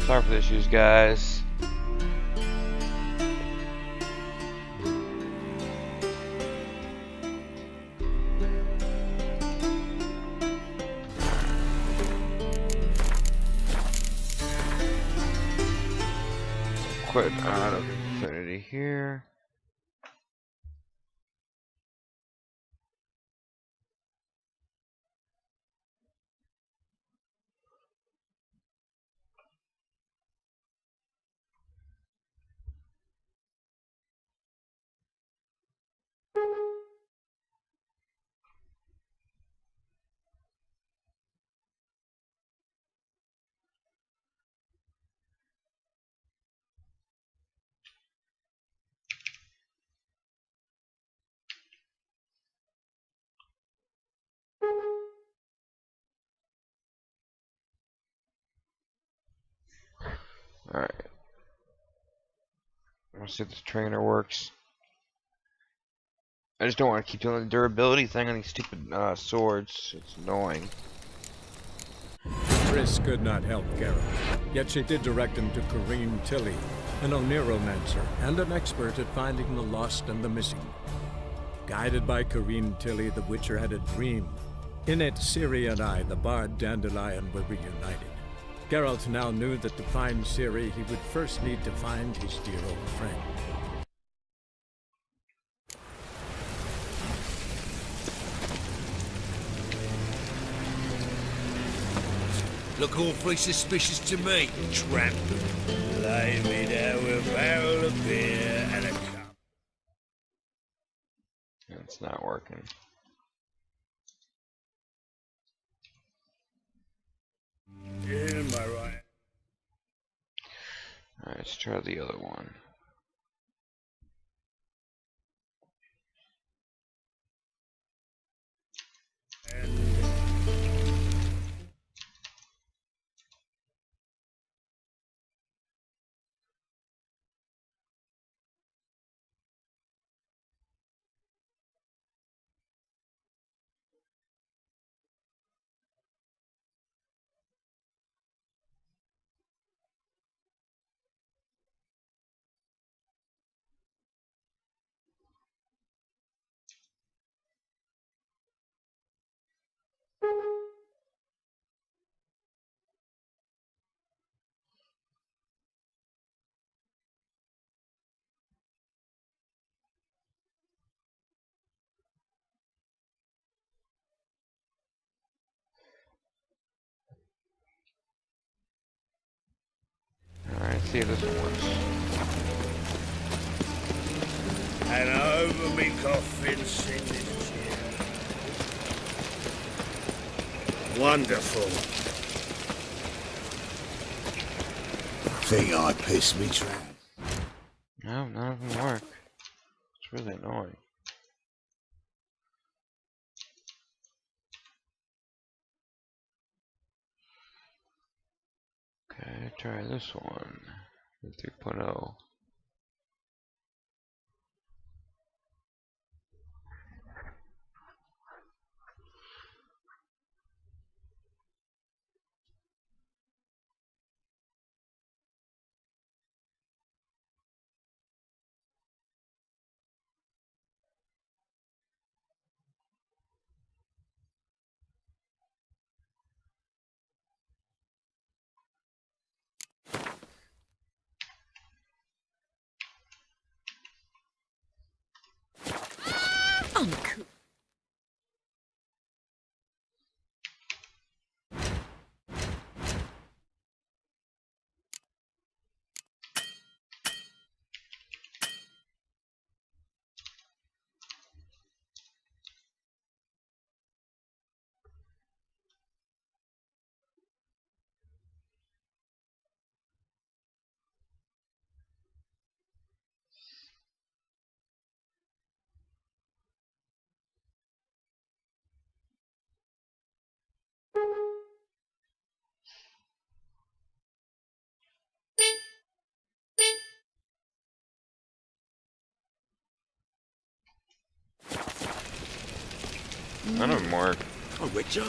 Sorry for the issues, guys. Quite out of infinity here. Alright. Let's see if this trainer works. I just don't want to keep doing the durability thing on these stupid swords. It's annoying. Triss could not help Geralt, yet she did direct him to Corrine Tilly, an Oniromancer and an expert at finding the lost and the missing. Guided by Corrine Tilly, the Witcher had a dream. In it, Ciri and I, the bard Dandelion, were reunited. Geralt now knew that to find Ciri, he would first need to find his dear old friend. Look awfully suspicious to me, tramp. Lay me down with a barrel of beer and a cup. It's not working. Am I right? Alright, let's try the other one. Alright, see if this one works. And over me coffin sing this cheer. Wonderful. Think I pissed me trap. No, none of them work. It's really annoying. Okay, try this one. 3.0. None of them work. A witcher?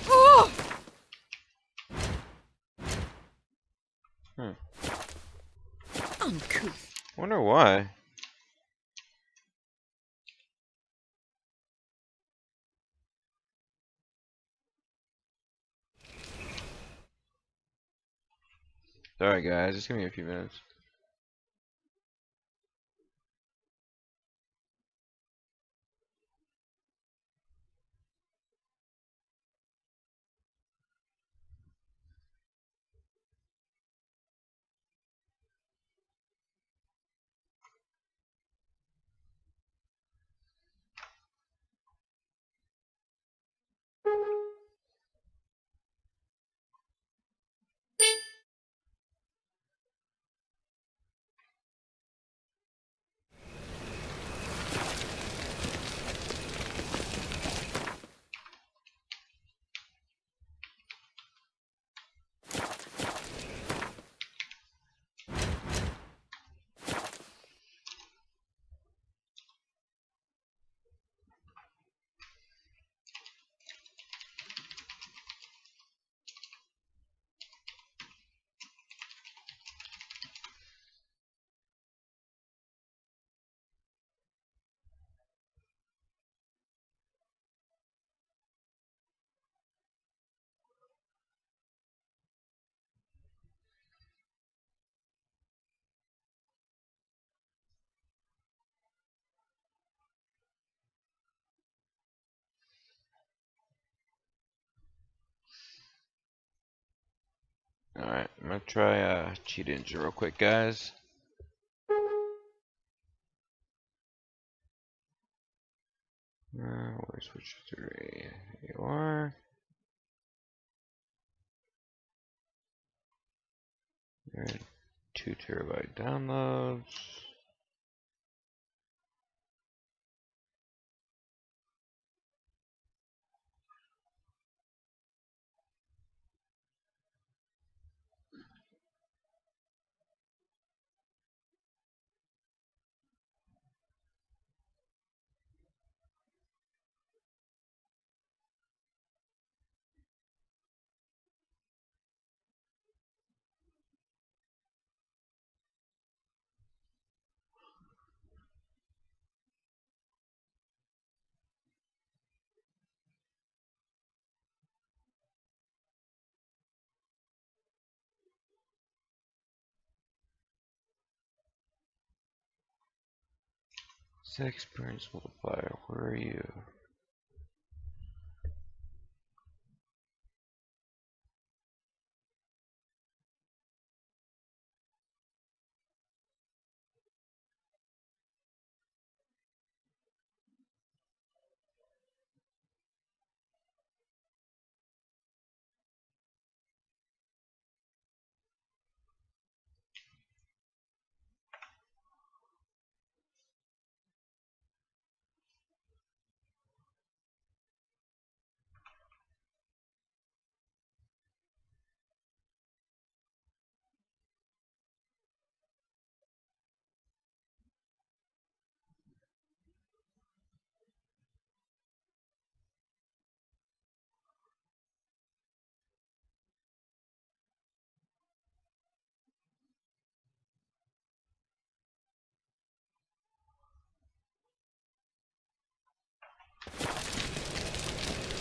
Oh! Uncouth. Wonder why. Sorry guys, just give me a few minutes. Alright, I'm gonna try Cheat Engine real quick, guys. Where's Switch 3? Here you are. You're at 2 terabyte downloads. Experience multiplier, where are you?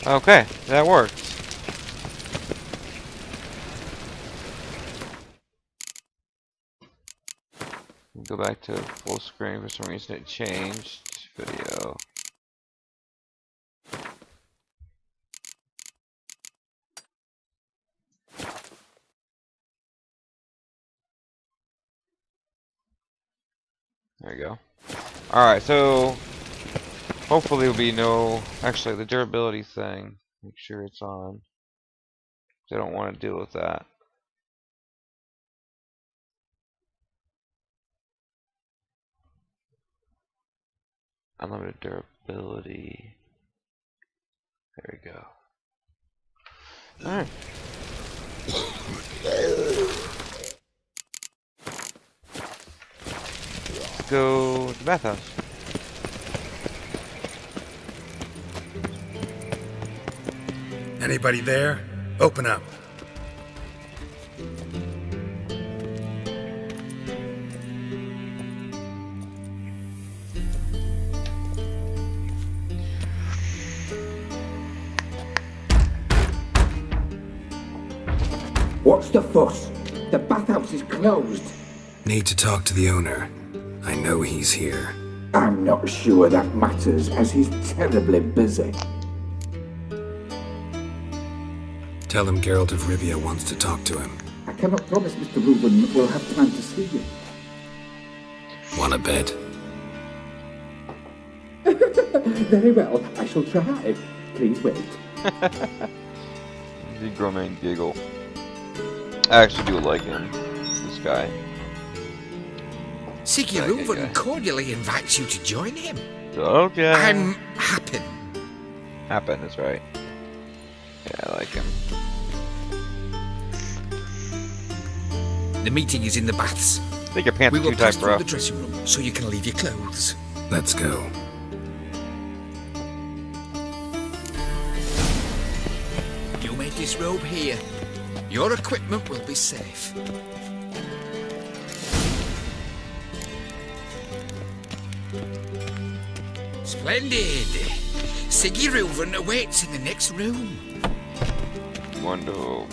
Okay, that worked. Go back to full screen. For some reason it changed. Video. There you go. Alright, so hopefully there'll be no... Actually, the durability thing. Make sure it's on. I don't want to deal with that. Unlimited durability. There we go. Alright. let's go to the bathhouse. Anybody there? Open up. What's the fuss? The bathhouse is closed. Need to talk to the owner. I know he's here. I'm not sure that matters, as he's terribly busy. Tell him Geralt of Rivia wants to talk to him. I cannot promise Mr. Reuben will have time to see you. Wanna bet? Very well, I shall try. Please wait. The Gromain giggle. I actually do like him, this guy. Siggy Reuben cordially invites you to join him. Okay. I'm Happen. Happen is right. Yeah, I like him. The meeting is in the baths. I think your pants We are will too pass tight, through bro. the dressing room so you can leave your clothes. Let's go. You made this robe here. Your equipment will be safe. Splendid! Siggy Reuben awaits in the next room. Wonderful.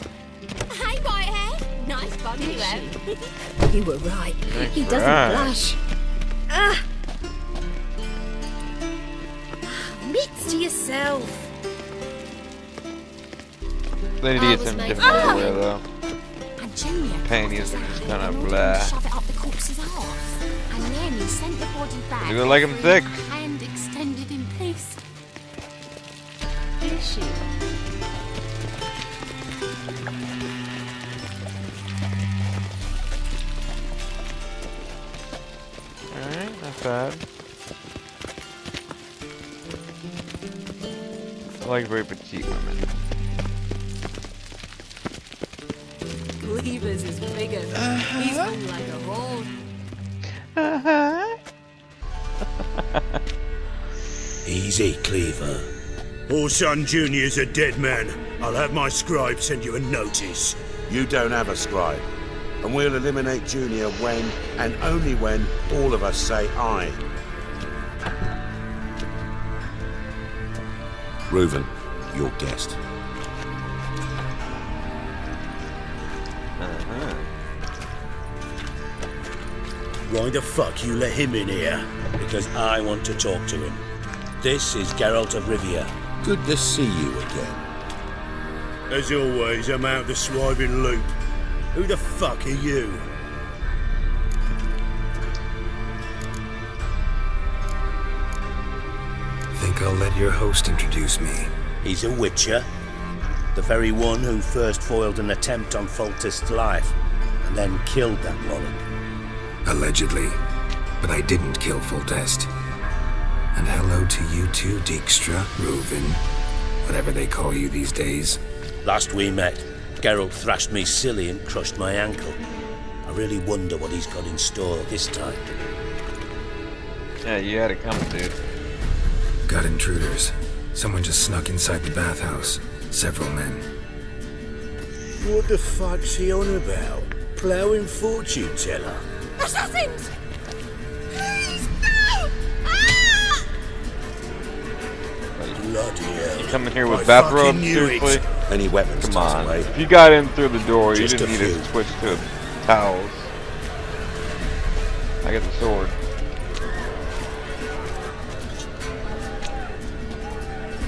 Hey, Whitehair. Nice body you have. You were right. Thanks, He doesn't right. blush. Ah! Mitts to yourself. They need to get some different underwear though. And Junior Panties are just kind of blah. shove it up the corpse's arse. And then he sent the body back. You like 'em thick. Hand extended in peace. Is she? Alright, not bad. I like very petite women. Cleaver's is bigger. He's hung like a horn. Easy, Cleaver. Orson Jr.'s a dead man. I'll have my scribe send you a notice. You don't have a scribe. And we'll eliminate Junior when, and only when, all of us say aye. Reuben, your guest. Why the fuck you let him in here? Because I want to talk to him. This is Geralt of Rivia. Good to see you again. As always, I'm out the swiping loop. Who the fuck are you? Think I'll let your host introduce me. He's a witcher. The very one who first foiled an attempt on Foltest's life, and then killed that monarch. Allegedly. But I didn't kill Foltest. And hello to you too, Dijkstra, Reuven, whatever they call you these days. Last we met, Geralt thrashed me silly and crushed my ankle. I really wonder what he's got in store this time. Yeah, you had it coming, dude. Got intruders. Someone just snuck inside the bathhouse. Several men. What the fuck's he on about? Ploughing fortune teller? Assassins! Please, no! Ah! Bloody hell. You coming here with I bathrobes, fucking knew it. seriously? Any weapons? Come on. Away. If you got in through the door, Just you didn't a need to few. switch to towels. I got the sword.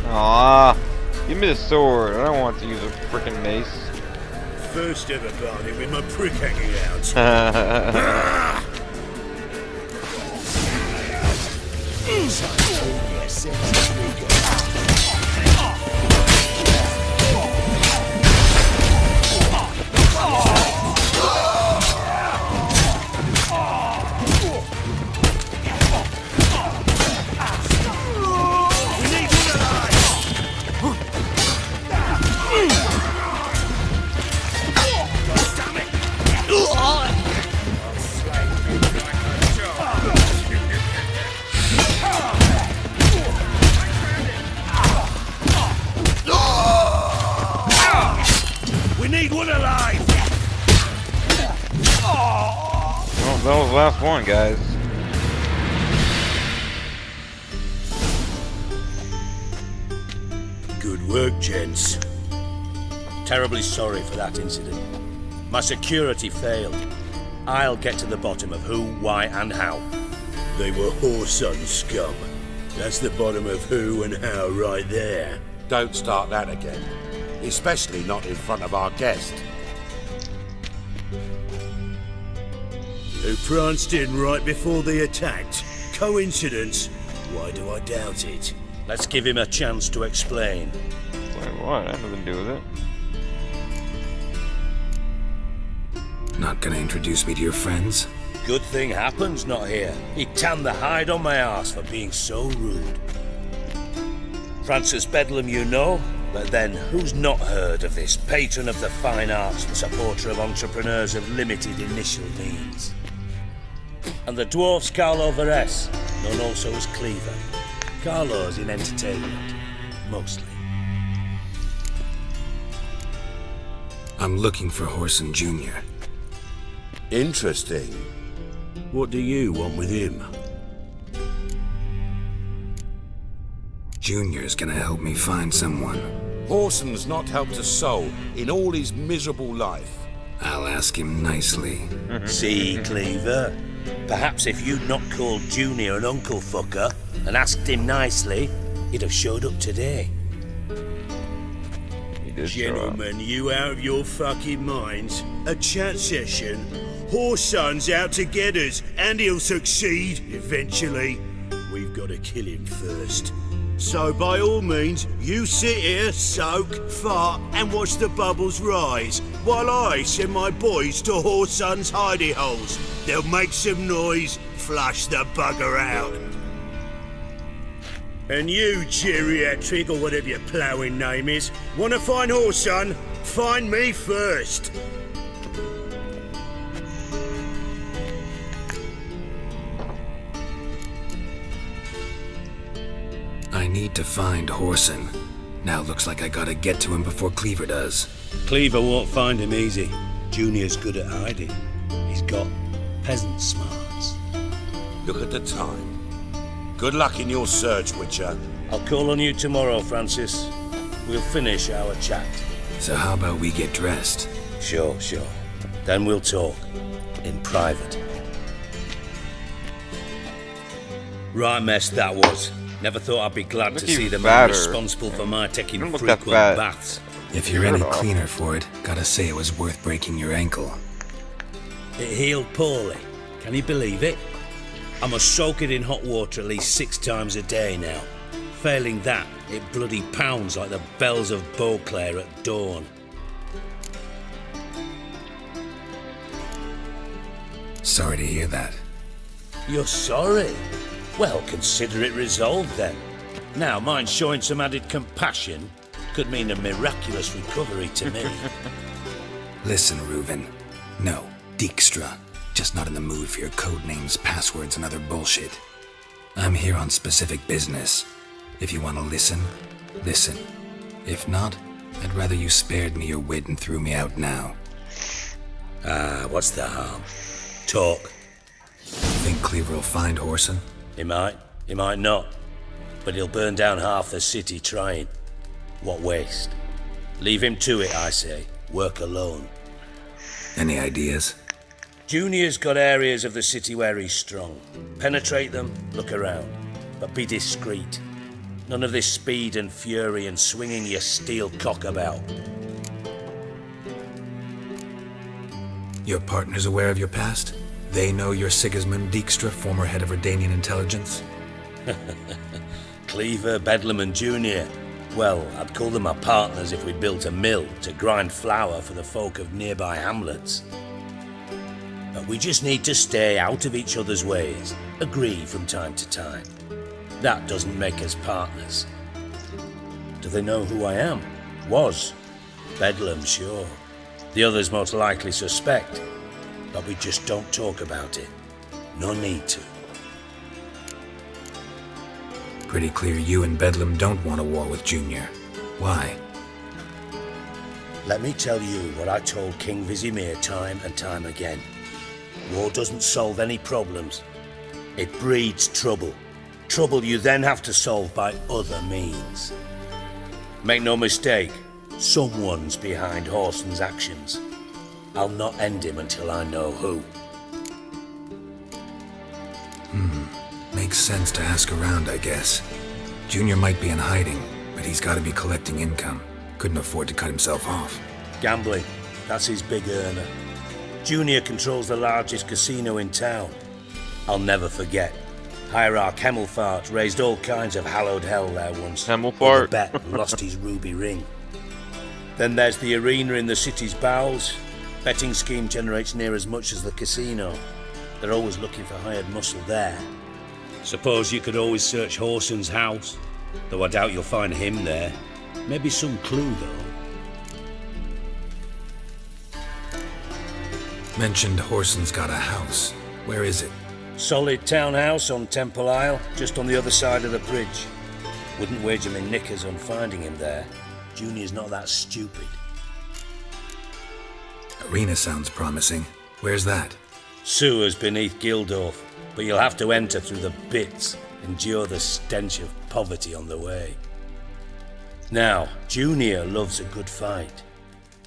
Aww. Give me the sword. I don't want to use a freaking mace. First ever party with my prick hanging out. One alive! Oh, that was the last one, guys. Good work, gents. Terribly sorry for that incident. My security failed. I'll get to the bottom of who, why, and how. They were whoreson scum. That's the bottom of who and how right there. Don't start that again. Especially not in front of our guest. Who pranced in right before they attacked. Coincidence? Why do I doubt it? Let's give him a chance to explain. Wait, what? That had nothing to do with it. Not gonna introduce me to your friends? Good thing Happen's not here. He tanned the hide on my arse for being so rude. Francis Bedlam you know, but then who's not heard of this patron of the fine arts and supporter of entrepreneurs of limited initial means? And the dwarf's Carlo Veres, known also as Cleaver. Carlo's in entertainment, mostly. I'm looking for Horson Jr. Interesting. What do you want with him? Junior's gonna help me find someone. Horson's not helped a soul in all his miserable life. I'll ask him nicely. See, Cleaver? Perhaps if you'd not called Junior an uncle fucker and asked him nicely, he'd have showed up today. Gentlemen, you out of your fucking minds? A chat session? Horson's out to get us, and he'll succeed eventually. We've got to kill him first. So by all means, you sit here, soak, fart, and watch the bubbles rise, while I send my boys to Horson's hidey holes. They'll make some noise, flush the bugger out. And you, geriatric, or whatever your ploughing name is, want to find Horson? Find me first. I need to find Horson. Now looks like I gotta get to him before Cleaver does. Cleaver won't find him easy. Junior's good at hiding. He's got peasant smarts. Look at the time. Good luck in your search, Witcher. I'll call on you tomorrow, Francis. We'll finish our chat. So how about we get dressed? Sure. Then we'll talk. In private. Right mess that was. Never thought I'd be glad to see the man responsible for my taking frequent baths. If you're any cleaner for it, gotta say it was worth breaking your ankle. It healed poorly. Can you believe it? I must soak it in hot water at least 6 times a day now. Failing that, it bloody pounds like the bells of Beauclair at dawn. Sorry to hear that. You're sorry? Well, consider it resolved then. Now, mind showing some added compassion could mean a miraculous recovery to me. Listen, Reuven. No, Dijkstra. Just not in the mood for your code names, passwords, and other bullshit. I'm here on specific business. If you want to listen, listen. If not, I'd rather you spared me your wit and threw me out now. What's the harm? Talk. Think Cleaver will find Horson? He might not. But he'll burn down half the city trying. What waste? Leave him to it, I say. Work alone. Any ideas? Junior's got areas of the city where he's strong. Penetrate them, look around. But be discreet. None of this speed and fury and swinging your steel cock about. Your partner's aware of your past? They know you're Sigismund Dijkstra, former head of Redanian intelligence? Cleaver, Bedlam and Junior. Well, I'd call them my partners if we built a mill to grind flour for the folk of nearby hamlets. But we just need to stay out of each other's ways, agree from time to time. That doesn't make us partners. Do they know who I am? Was. Bedlam, sure. The others most likely suspect. But we just don't talk about it. No need to. Pretty clear you and Bedlam don't want a war with Junior. Why? Let me tell you what I told King Vizimir time and time again. War doesn't solve any problems. It breeds trouble. Trouble you then have to solve by other means. Make no mistake, someone's behind Horson's actions. I'll not end him until I know who. Makes sense to ask around, I guess. Junior might be in hiding, but he's got to be collecting income. Couldn't afford to cut himself off. Gambling, that's his big earner. Junior controls the largest casino in town. I'll never forget. Hierarch Hemmelfart raised all kinds of hallowed hell there once. Hemmelfart. Bet and lost his ruby ring. Then there's the arena in the city's bowels. Betting scheme generates near as much as the casino. They're always looking for hired muscle there. Suppose you could always search Horson's house, though I doubt you'll find him there. Maybe some clue, though. Mentioned Horson's got a house. Where is it? Solid townhouse on Temple Isle, just on the other side of the bridge. Wouldn't wager me knickers on finding him there. Junior's not that stupid. Arena sounds promising. Where's that? Sewers beneath Gildorf, but you'll have to enter through the bits, endure the stench of poverty on the way. Now, Junior loves a good fight.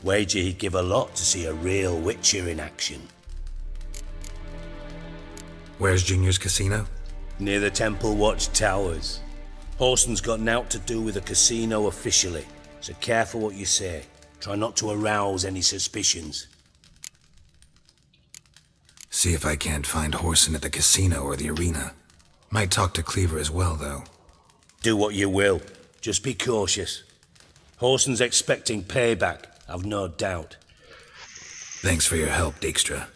Wager he'd give a lot to see a real Witcher in action. Where's Junior's casino? Near the Temple Watch Towers. Horson's got naught to do with the casino officially, so careful what you say. Try not to arouse any suspicions. See if I can't find Horson at the casino or the arena. Might talk to Cleaver as well, though. Do what you will. Just be cautious. Horson's expecting payback, I've no doubt. Thanks for your help, Dijkstra.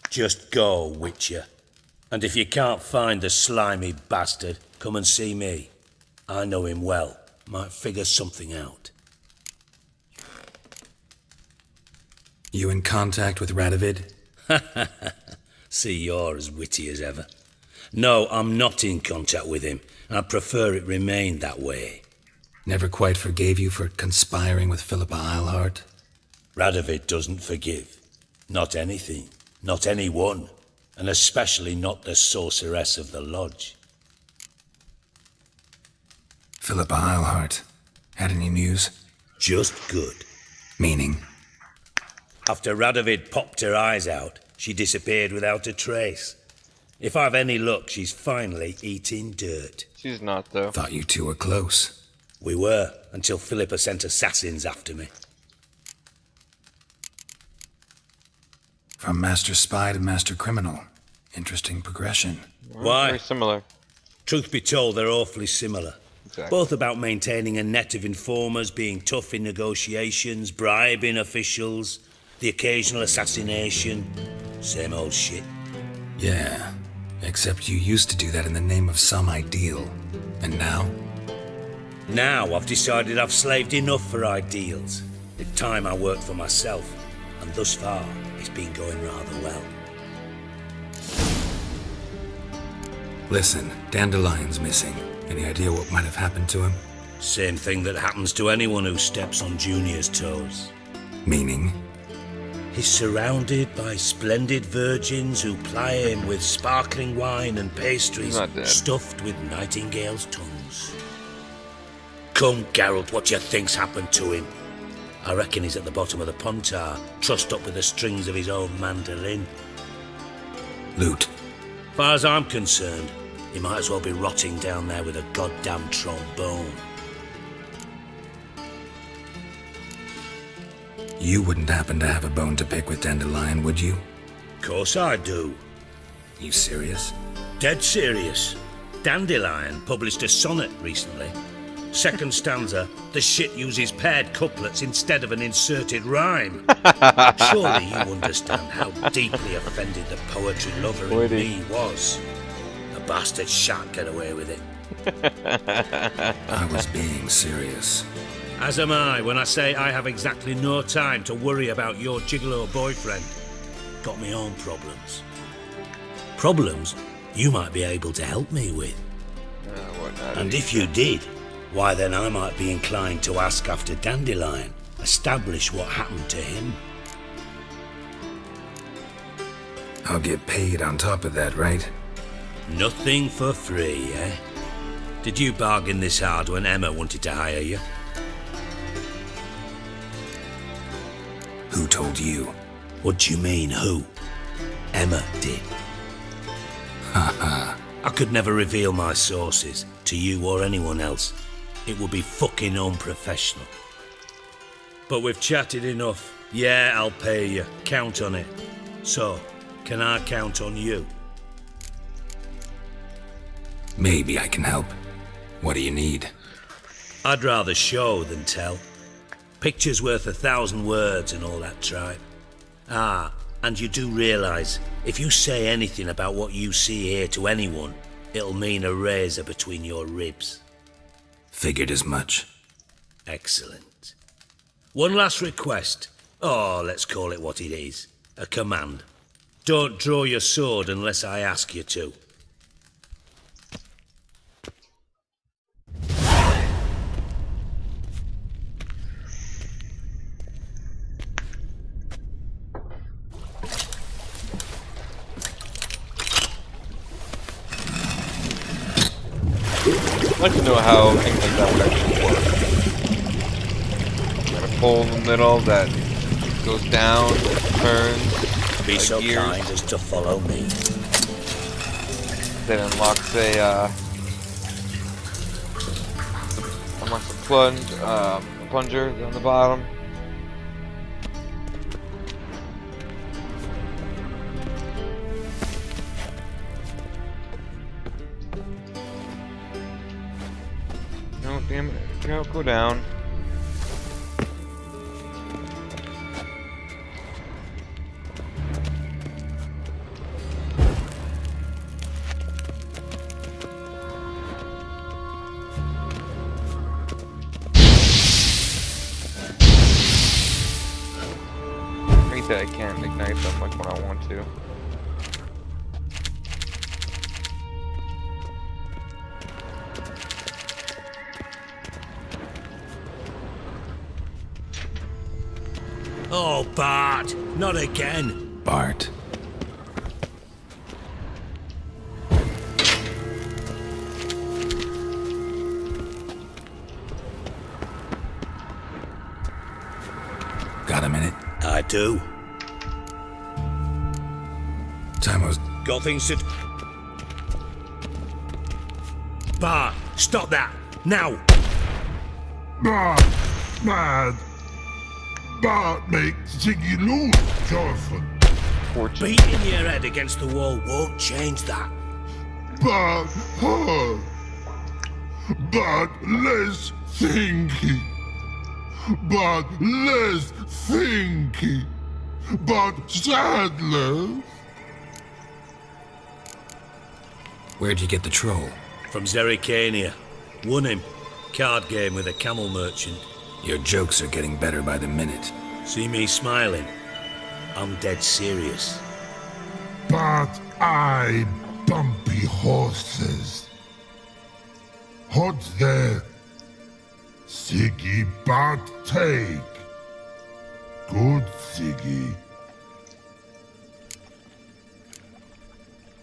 Just go, Witcher. And if you can't find the slimy bastard, come and see me. I know him well. Might figure something out. You in contact with Radovid? See, you're as witty as ever. No, I'm not in contact with him. I prefer it remained that way. Never quite forgave you for conspiring with Philippa Eilhart? Radovid doesn't forgive. Not anything. Not anyone. And especially not the sorceress of the lodge. Philippa Eilhart. Had any news? Just good. Meaning? After Radovid popped her eyes out, she disappeared without a trace. If I've any luck, she's finally eating dirt. She's not, though. Thought you two were close. We were, until Philippa sent assassins after me. From Master Spy to Master Criminal. Interesting progression. Why? Very similar. Truth be told, they're awfully similar. Exactly. Both about maintaining a net of informers, being tough in negotiations, bribing officials, the occasional assassination. Same old shit. Yeah, except you used to do that in the name of some ideal. And now? Now I've decided I've slaved enough for ideals. It's time I worked for myself, and thus far it's been going rather well. Listen, Dandelion's missing. Any idea what might have happened to him? Same thing that happens to anyone who steps on Junior's toes. Meaning? He's surrounded by splendid virgins who ply him with sparkling wine and pastries stuffed with nightingales' tongues. Come, Geralt, what you think's happened to him? I reckon he's at the bottom of the Pontar, trussed up with the strings of his own mandolin. Loot. Far as I'm concerned, he might as well be rotting down there with a goddamn trombone. You wouldn't happen to have a bone to pick with Dandelion, would you? Course I do. You serious? Dead serious. Dandelion published a sonnet recently. Second stanza, the shit uses paired couplets instead of an inserted rhyme. Surely you understand how deeply offended the poetry lover in me was. The bastard shan't get away with it. I was being serious. As am I when I say I have exactly no time to worry about your gigolo boyfriend. Got me own problems. Problems you might be able to help me with. And if you did, why then I might be inclined to ask after Dandelion establish what happened to him. I'll get paid on top of that, right? Nothing for free, eh? Did you bargain this hard when Emma wanted to hire you? Who told you? What do you mean, who? Emma did. Haha. I could never reveal my sources to you or anyone else. It would be fucking unprofessional. But we've chatted enough. Yeah, I'll pay you. Count on it. So, can I count on you? Maybe I can help. What do you need? I'd rather show than tell. Picture's worth 1,000 words and all that tripe. Ah, and you do realise, if you say anything about what you see here to anyone, it'll mean a razor between your ribs. Figured as much. Excellent. One last request. Oh, let's call it what it is. A command. Don't draw your sword unless I ask you to. I'd like to know how things like that would actually work. Got a pole in the middle that goes down, turns. Be like so gears. kind as to follow me. Then unlocks a plunger on the bottom. No, damn it. No, go down. I hate that I can't ignite them like when I want to. Oh, Bart! Not again! Bart. Got a minute? I do. Time was... Got things to... Bart, stop that! Now! Bart, mad. Bart makes Ziggy lose, Jonathan. Beating your head against the wall won't change that. Bart hurt. Bart less thinky. Bart less thinky. Bart Sadler. Where'd you get the troll? From Zerrikania. Won him. Card game with a camel merchant. Your jokes are getting better by the minute. See me smiling? I'm dead serious. But I bumpy horses. Hot there. Siggy Bart take. Good Siggy.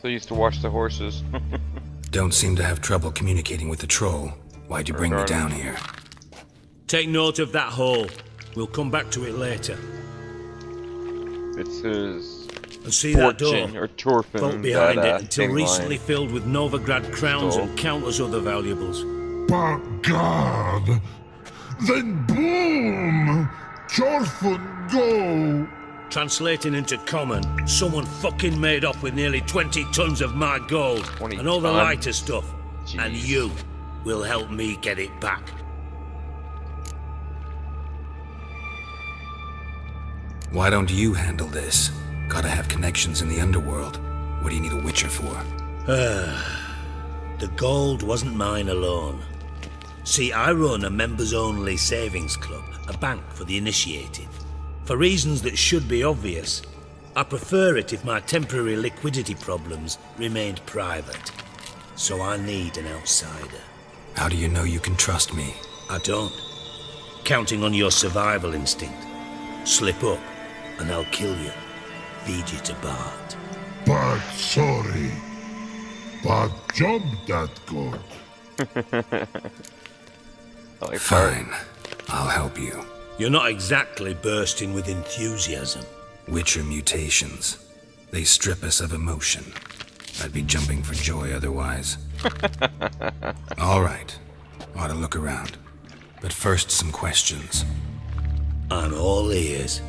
So I used to watch the horses. Don't seem to have trouble communicating with the troll. Why'd you bring me down here? Take note of that hole. We'll come back to it later. It's his and see that door? or Torfin Vault behind that, it until thing recently line. filled with Novigrad crowns and countless other valuables. But God, then boom! Jorfun go! Translating into common, someone fucking made off with nearly 20 tons of my gold and all the tons? lighter stuff. Jeez. And you will help me get it back. Why don't you handle this? Gotta have connections in the underworld. What do you need a witcher for? The gold wasn't mine alone. See, I run a members-only savings club, a bank for the initiated. For reasons that should be obvious, I prefer it if my temporary liquidity problems remained private. So I need an outsider. How do you know you can trust me? I don't. counting on your survival instinct. Slip up, and I'll kill you. Feed you to Bart. But sorry. But job that good. Fine. I'll help you. You're not exactly bursting with enthusiasm. Witcher mutations. They strip us of emotion. I'd be jumping for joy otherwise. All right. Ought to look around. But first, some questions. I'm all ears.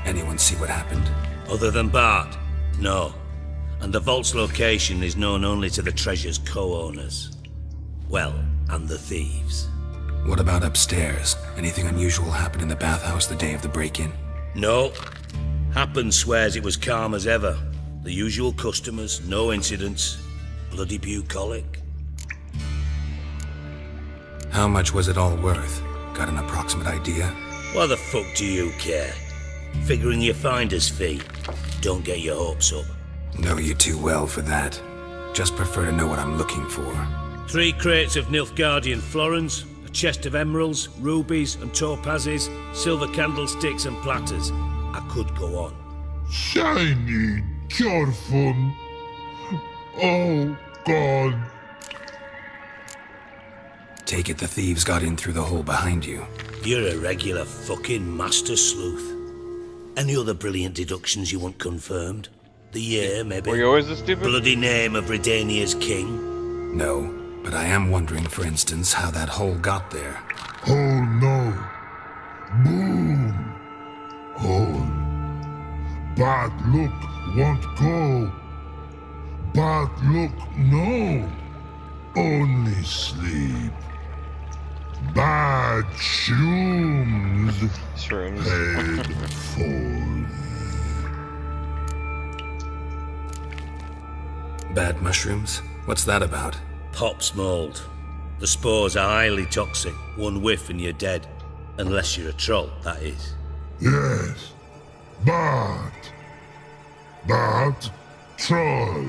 Anyone see what happened? Other than Bart? No. And the vault's location is known only to the treasure's co-owners. Well, and the thieves. What about upstairs? Anything unusual happened in the bathhouse the day of the break-in? No. Happen swears it was calm as ever. The usual customers, no incidents. Bloody bucolic. How much was it all worth? Got an approximate idea? Why the fuck do you care? Figuring your finder's fee. Don't get your hopes up. Know you too well for that. Just prefer to know what I'm looking for. 3 crates of Nilfgaardian florins, a chest of emeralds, rubies and topazes, silver candlesticks and platters. I could go on. Shiny, careful. Oh, God. Take it the thieves got in through the hole behind you. You're a regular fucking master sleuth. Any other brilliant deductions you want confirmed? The year, maybe? Were you always this stupid? Bloody name of Redania's king? No, but I am wondering, for instance, how that hole got there. Oh, no. Boom. Hole. Bad look won't go. Bad look, no. Only sleep. Bad shrooms. Paid for. Bad mushrooms? What's that about? Pop's mold. The spores are highly toxic. One whiff and you're dead. Unless you're a troll, that is. Yes. Bad. Bad troll.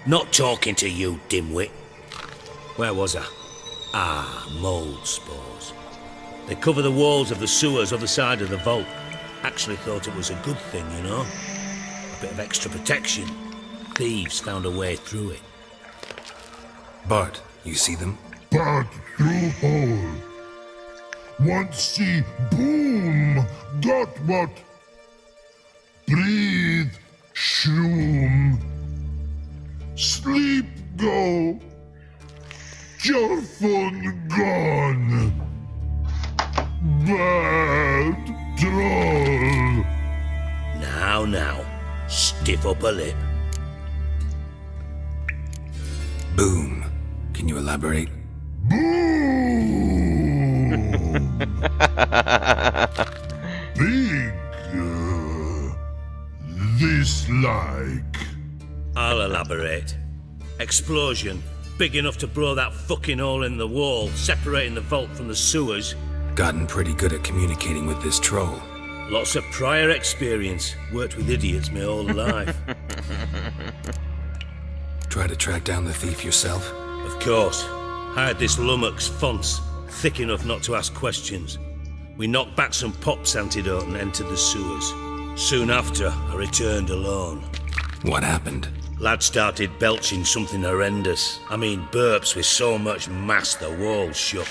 Not talking to you, dimwit. Where was I? Ah, mold spores. They cover the walls of the sewers other side of the vault. Actually thought it was a good thing, you know? A bit of extra protection. Thieves found a way through it. Bart, you see them? Bad through hole. Want see boom. Got what? Breathe. Shroom. Sleep go. Your phone gone. Bad troll. Now, stiff up a lip. Boom. Can you elaborate? Boom. Big. This like. I'll elaborate. Explosion. Big enough to blow that fucking hole in the wall, separating the vault from the sewers. Gotten pretty good at communicating with this troll. Lots of prior experience. Worked with idiots my whole life. Try to track down the thief yourself? Of course. Hired this lummox, Fonce, thick enough not to ask questions. We knocked back some Pop's antidote and entered the sewers. Soon after, I returned alone. What happened? Lad started belching something horrendous. I mean, burps with so much mass the walls shook.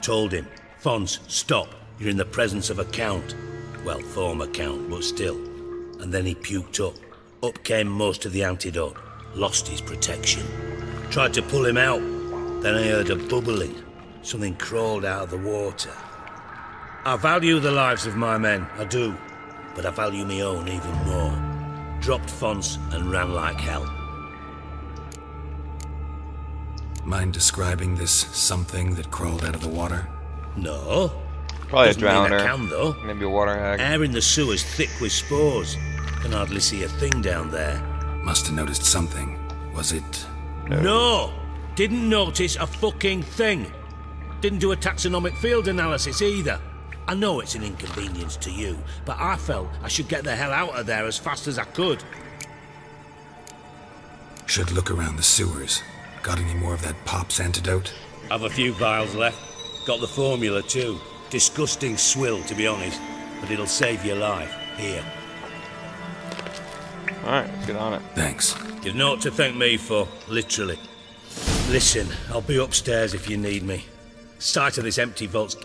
Told him, Fonce, stop. You're in the presence of a count. Well, former count, but still. And then he puked up. Up came most of the antidote. Lost his protection. Tried to pull him out. Then I heard a bubbling. Something crawled out of the water. I value the lives of my men, I do. But I value my own even more. Dropped Fonce and ran like hell. Mind describing this something that crawled out of the water? No. Probably Doesn't a mean drowner. I can, though. Maybe a water hag. Air in the sewers thick with spores. Can hardly see a thing down there. Must have noticed something. Was it... No! Didn't notice a fucking thing. Didn't do a taxonomic field analysis either. I know it's an inconvenience to you, but I felt I should get the hell out of there as fast as I could. Should look around the sewers. Got any more of that Pop's antidote? Have a few vials left. Got the formula too. Disgusting swill, to be honest, but it'll save your life. Here. Alright, let's get on it. Thanks. You've naught to thank me for, literally. Listen, I'll be upstairs if you need me. Sight of this empty vault's...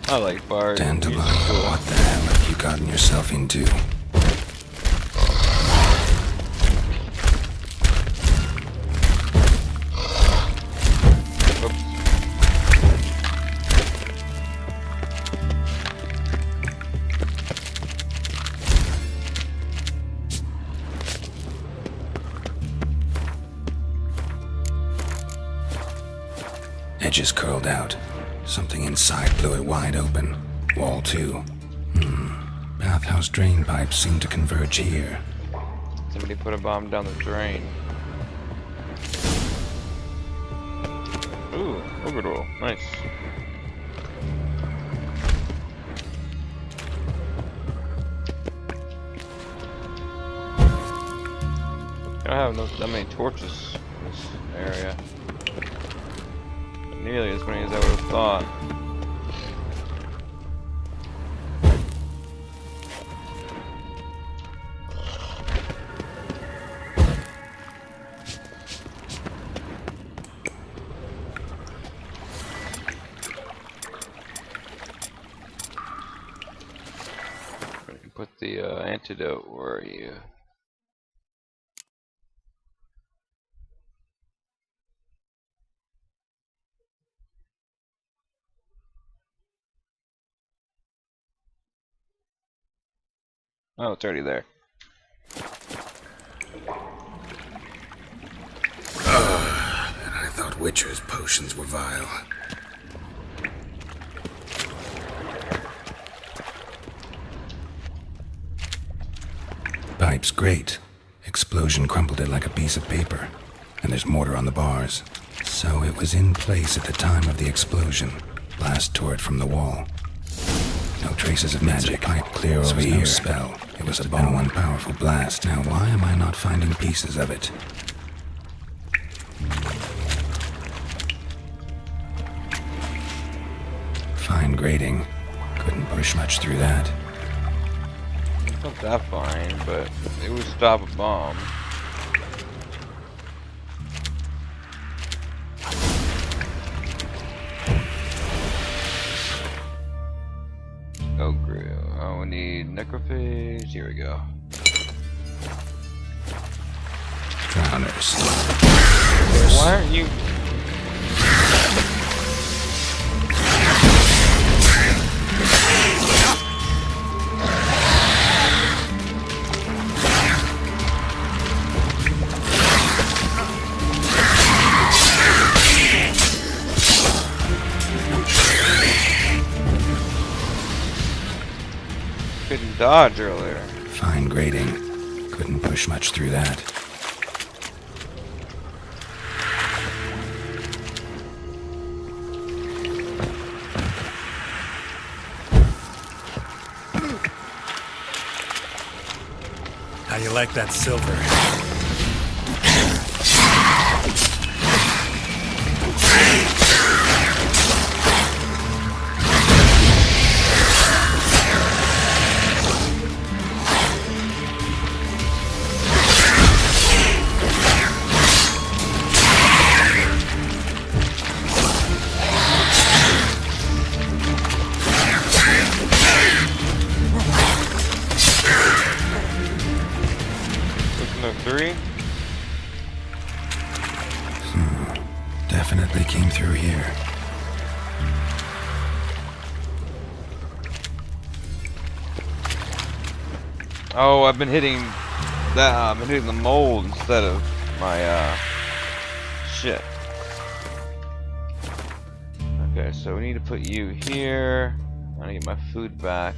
I like bars. Dandelion, what the hell have you gotten yourself into? Edges curled out. Something inside blew it wide open. Wall too. Bathhouse drain pipes seem to converge here. Somebody put a bomb down the drain. Ooh, orbital. Nice. I don't have that many torches in this area. Nearly as many as I would have thought. I can put the antidote. Where are you? Oh, it's already there. And I thought Witcher's potions were vile. Pipe's great. Explosion crumpled it like a piece of paper. And there's mortar on the bars. So it was in place at the time of the explosion. Blast tore it from the wall. No traces of magic. Pipe clear over here. No spell. It was a bomb. One powerful blast. Now why am I not finding pieces of it? Fine grating. Couldn't push much through that. It's not that fine, but it would stop a bomb. Oh, great. Oh, we need necrophage. Here we go. Drowners. Why aren't you... Couldn't dodge earlier. Fine grating. Couldn't push much through that. How you like that silver? Definitely came through here. Oh, I've been hitting that. I've been hitting the mold instead of my shit. Okay, so we need to put you here. I need my food back.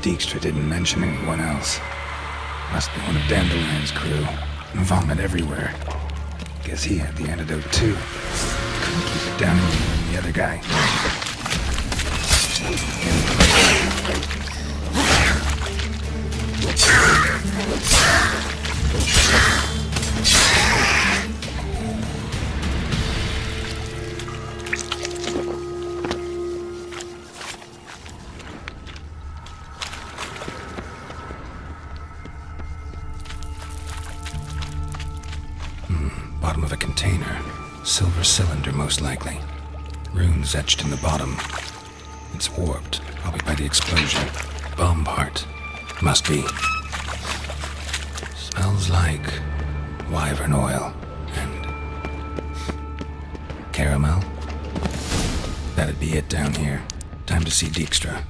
Dijkstra didn't mention anyone else. Must be one of Dandelion's crew. Vomit everywhere. Guess he had the antidote too. Couldn't keep it down in the other guy. Bottom of a container. Silver cylinder, most likely. Runes etched in the bottom. It's warped, probably by the explosion. Bomb part. Must be. Smells like wyvern oil and caramel. That'd be it down here. Time to see Dijkstra.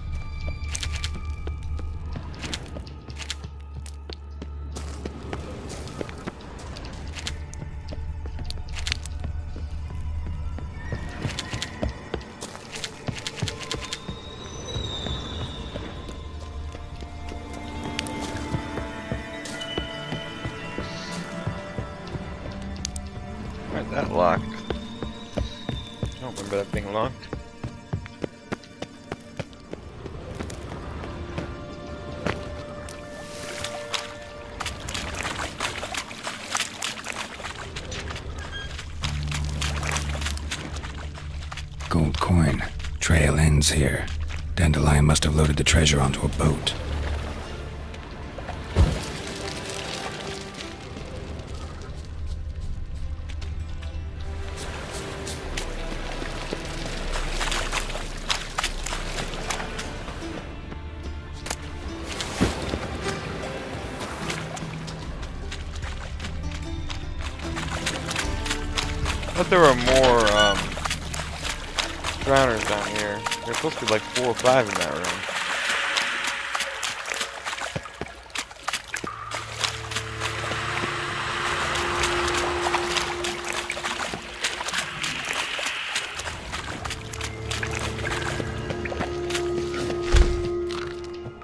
Where's that locked? I don't remember that being locked. Gold coin. Trail ends here. Dandelion must have loaded the treasure onto a boat. I thought there were more drowners down here. There's supposed to be like 4 or 5 in that room.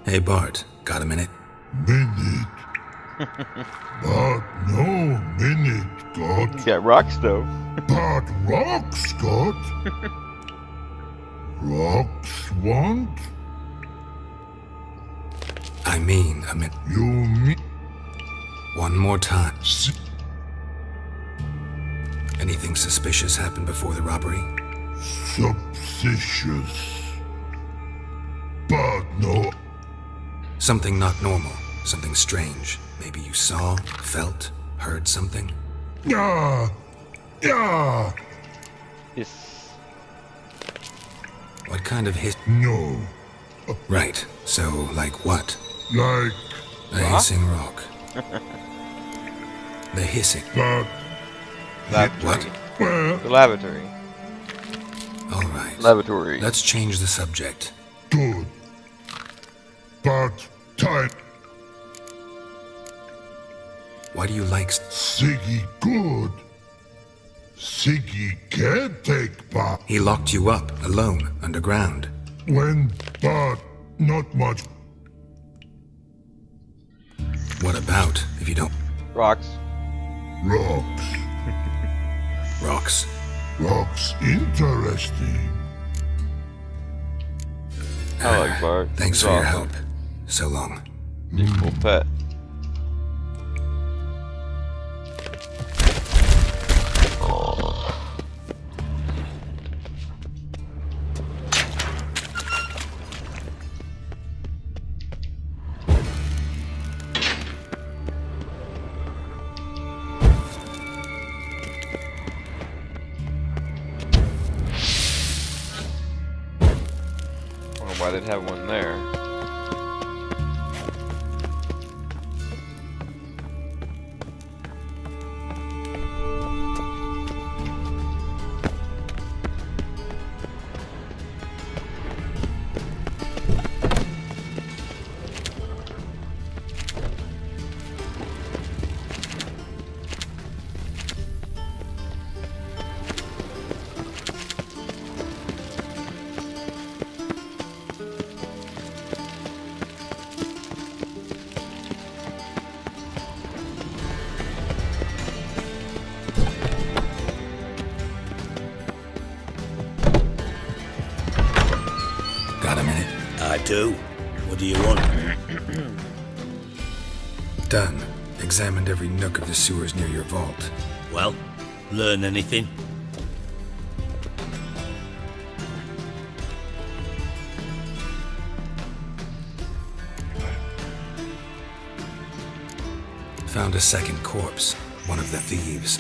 Hey Bart, got a minute? Minute. But no minute, God. You got rocks though. But rocks, God. Rocks want? I mean a minute. You mean? One more time. Anything suspicious happened before the robbery? Suspicious. But no. Something not normal. Something strange. Maybe you saw, felt, heard something? Yeah. Yeah. Yes. What kind of No. Right. So, like what? Like... A hissing rock. The hissing. But... Lavatory. Well... The lavatory. Alright. Lavatory. Let's change the subject. Good. But... time. Why do you like... Siggy good. Siggy can't take part. He locked you up, alone, underground. When... but... not much. What about, if you don't... Rocks. Rocks. Rocks. Rocks interesting. I like Bart. Thanks He's for your awesome. help. So long. Useful pet. Why they'd have one there. do. What do you want? Done. Examined every nook of the sewers near your vault. Well, learn anything? Found a second corpse, one of the thieves.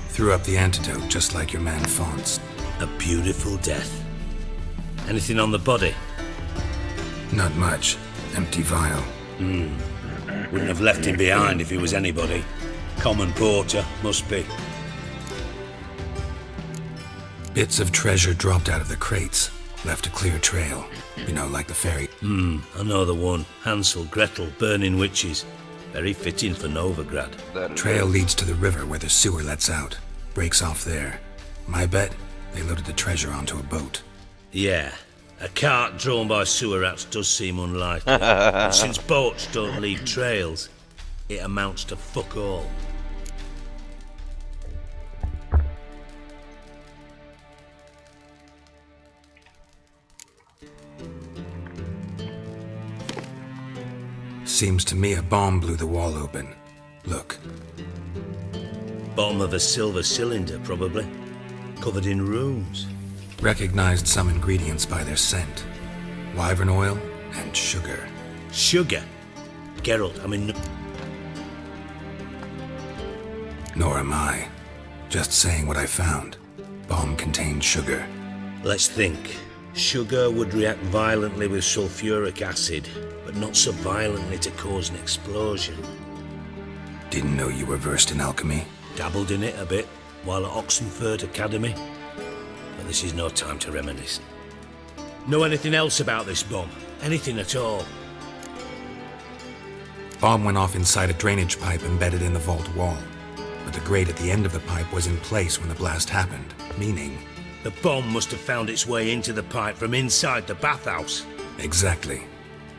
Threw up the antidote just like your man Fonz. A beautiful death. Anything on the body? Not much. Empty vial. Wouldn't have left him behind if he was anybody. Common porter, must be. Bits of treasure dropped out of the crates. Left a clear trail. You know, like the ferry. I know the one. Hansel, Gretel, burning witches. Very fitting for Novigrad. Trail leads to the river where the sewer lets out. Breaks off there. My bet, they loaded the treasure onto a boat. Yeah. A cart drawn by sewer rats does seem unlikely. And since boats don't leave trails, it amounts to fuck all. Seems to me a bomb blew the wall open. Look. Bottom of a silver cylinder, probably. Covered in runes. Recognized some ingredients by their scent. Wyvern oil and sugar. Sugar? Geralt, Nor am I. Just saying what I found. Bomb contained sugar. Let's think. Sugar would react violently with sulfuric acid, but not so violently to cause an explosion. Didn't know you were versed in alchemy. Dabbled in it a bit while at Oxenford Academy. But this is no time to reminisce. Know anything else about this bomb? Anything at all? Bomb went off inside a drainage pipe embedded in the vault wall. But the grate at the end of the pipe was in place when the blast happened, meaning... The bomb must have found its way into the pipe from inside the bathhouse. Exactly.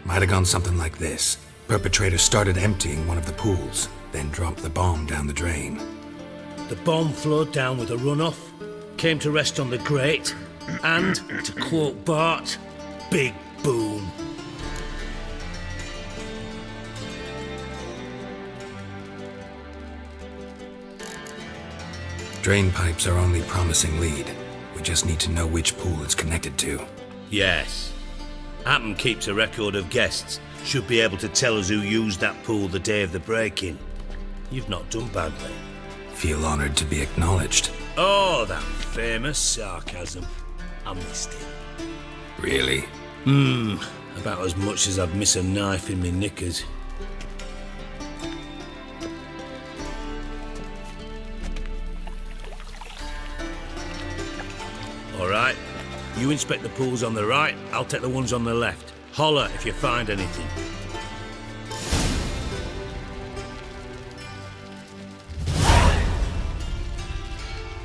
Might have gone something like this. Perpetrator started emptying one of the pools, then dropped the bomb down the drain. The bomb flowed down with a runoff, came to rest on the grate, and, to quote Bart, big boom. Drain pipes are only promising lead. We just need to know which pool it's connected to. Yes. Happen keeps a record of guests. Should be able to tell us who used that pool the day of the break-in. You've not done badly. Feel honored to be acknowledged. Oh, that famous sarcasm. I missed it. Really? About as much as I'd miss a knife in me knickers. All right. You inspect the pools on the right, I'll take the ones on the left. Holler if you find anything.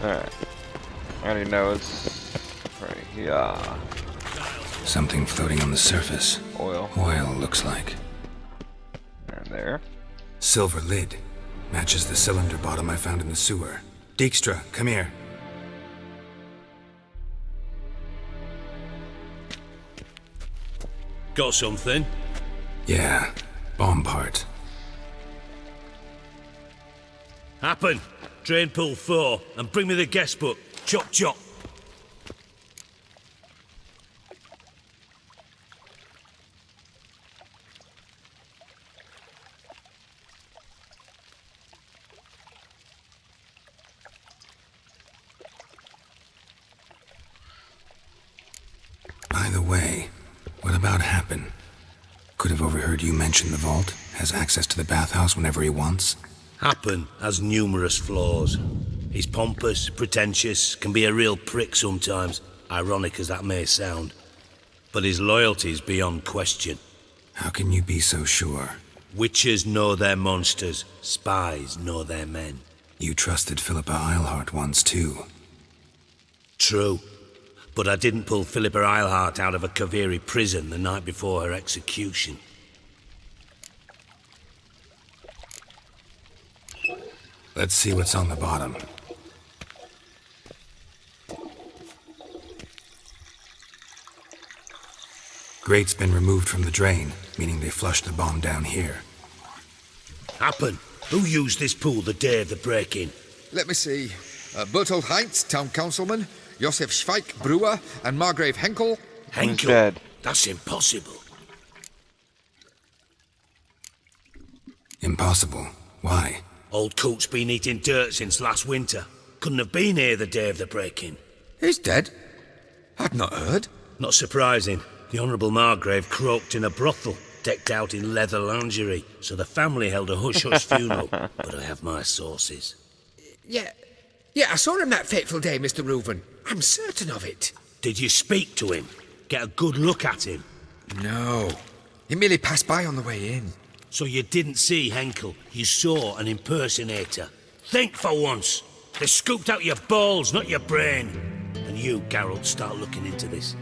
Alright. I already know it's right here. Something floating on the surface. Oil. Oil, looks like. And there. Silver lid. Matches the cylinder bottom I found in the sewer. Dijkstra, come here. Got something? Yeah. Bomb part. Happen. Drain pool 4, and bring me the guest book. Chop chop. By the way, what about Happen? Could have overheard you mention the vault. Has access to the bathhouse whenever he wants. Happen has numerous flaws. He's pompous, pretentious, can be a real prick sometimes, ironic as that may sound. But his loyalty's beyond question. How can you be so sure? Witches know their monsters, spies know their men. You trusted Philippa Eilhart once too. True. But I didn't pull Philippa Eilhart out of a Kaviri prison the night before her execution. Let's see what's on the bottom. Grate's been removed from the drain, meaning they flushed the bomb down here. Happen. Who used this pool the day of the break-in? Let me see. Bertold Heinz, town councilman, Josef Schweik, brewer, and Margrave Henkel. Henkel? Dead. That's impossible. Impossible. Why? Old Coot's been eating dirt since last winter. Couldn't have been here the day of the break-in. He's dead? I'd not heard. Not surprising. The Honourable Margrave croaked in a brothel, decked out in leather lingerie, so the family held a hush-hush funeral. But I have my sources. Yeah, I saw him that fateful day, Mr. Reuven. I'm certain of it. Did you speak to him? Get a good look at him? No. He merely passed by on the way in. So you didn't see Henkel, you saw an impersonator. Think for once. They scooped out your balls, not your brain. And you, Geralt, start looking into this.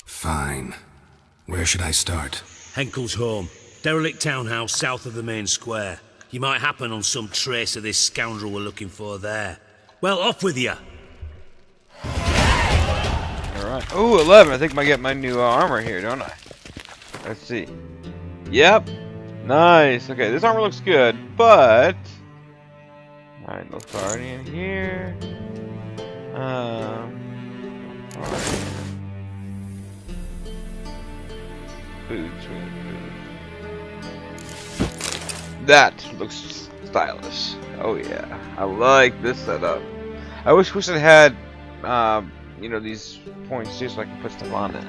Fine. Where should I start? Henkel's home. Derelict townhouse south of the main square. You might happen on some trace of this scoundrel we're looking for there. Well, off with you! Alright. Ooh, 11. I think I might get my new armor here, don't I? Let's see. Yep. Nice. Okay, this armor looks good, but... Alright, no authority in here. Boots, that looks stylish. Oh yeah, I like this setup. I wish it had, you know, these points too, so I can put stuff on it.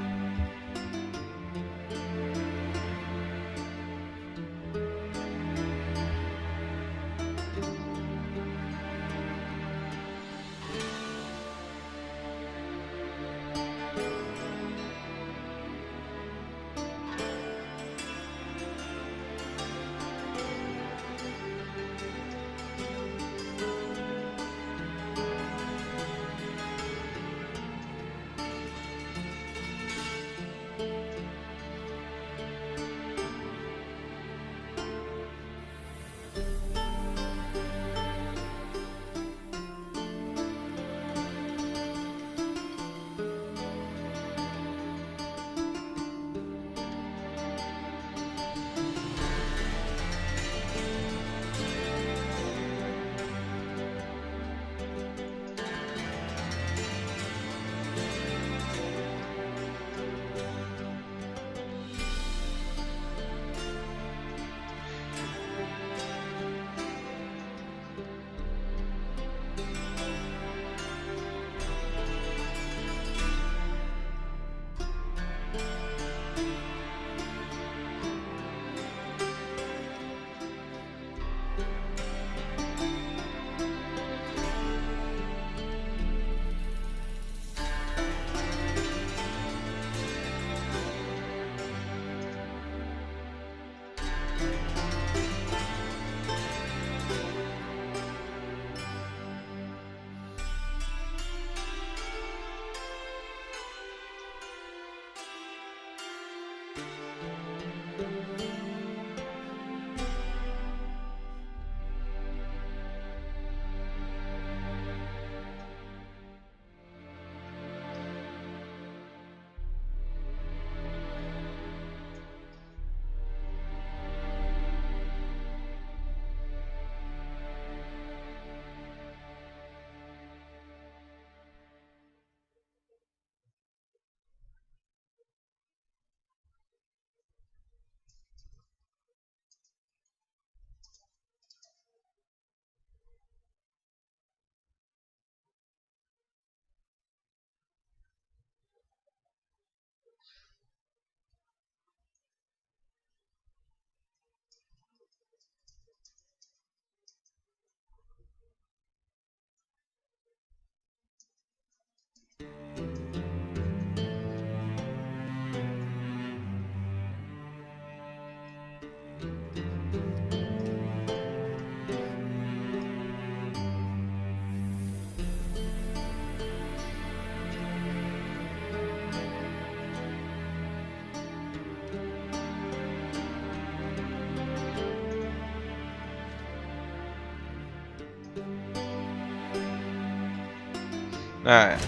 Alright.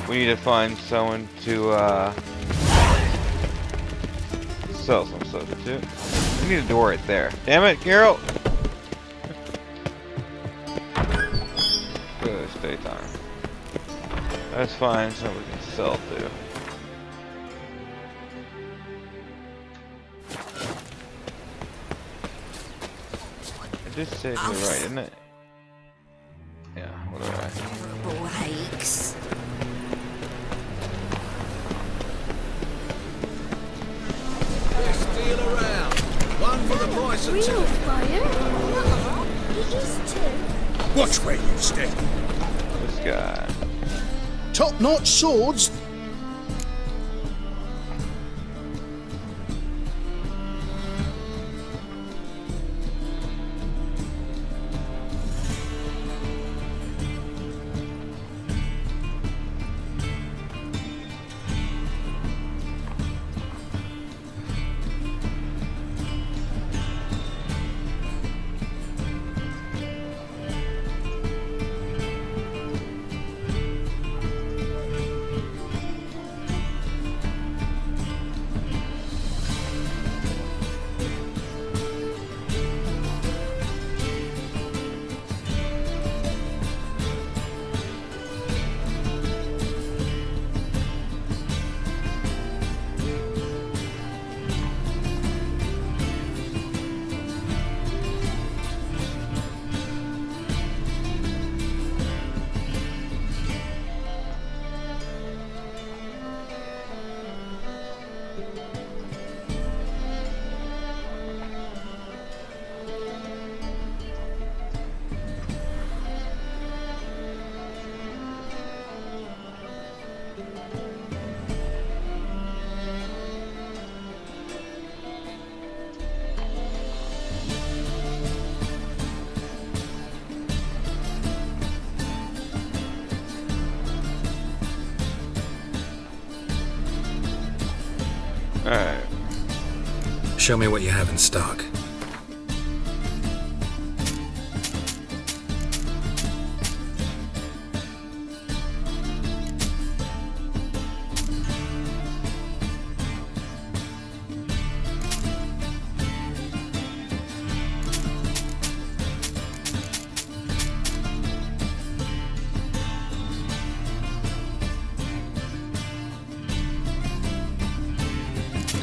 We need to find someone to sell some stuff to. We need a door right there. Damn it, Carol! Good, it's daytime. Let's find someone we can sell to. This saves me right, isn't it? Yeah, what do I? Terrible aches. Steal around. One for the price of Real two. fire? It is too. Watch where you step. This guy. Top-notch swords. Alright. Show me what you have in stock.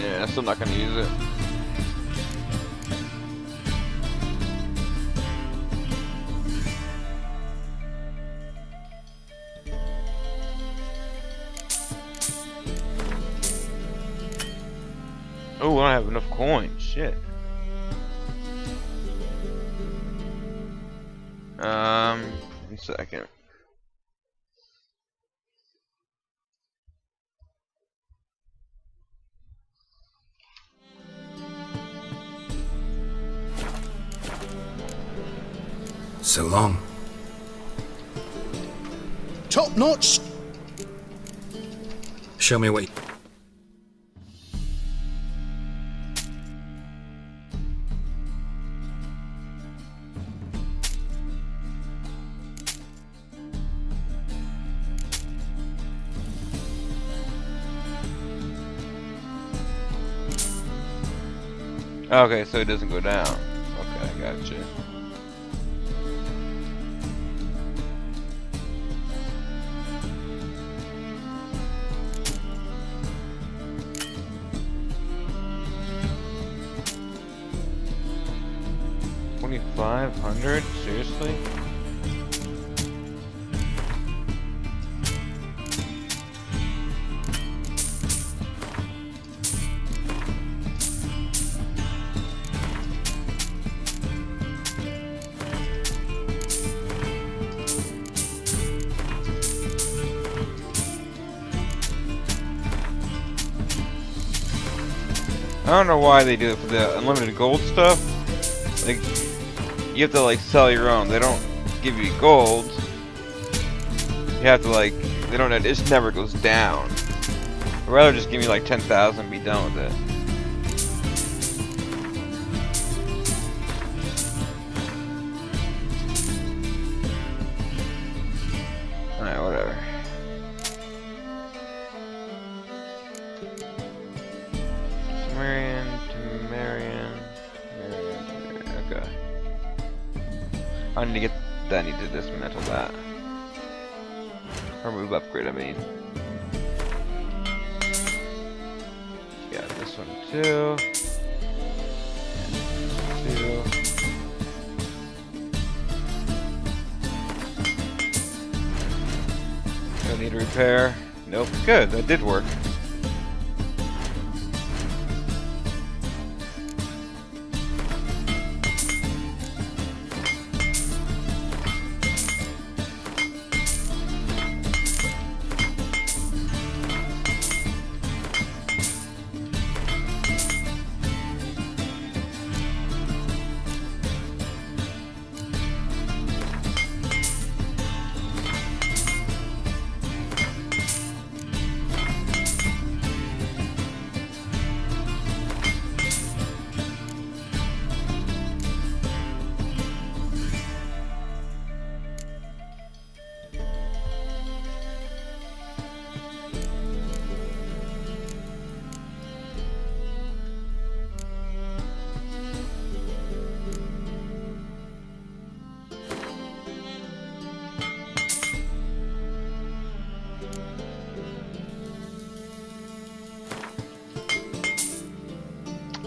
Yeah, I'm still not gonna use it. Oh, I don't have enough coins. Shit. One second. So long. Top notch. Show me what. Okay, so it doesn't go down. Okay, I gotcha. $2,500? Seriously? I don't know why they do it for the unlimited gold stuff. Like, you have to like sell your own. They don't give you gold. You have to like, they don't. It just never goes down. I'd rather just give me like 10,000 and be done with it. Alright, whatever. I need to get that. I need to dismantle that. Or move upgrade, I mean. Yeah, this one too. Two. I need repair. Nope. Good, that did work.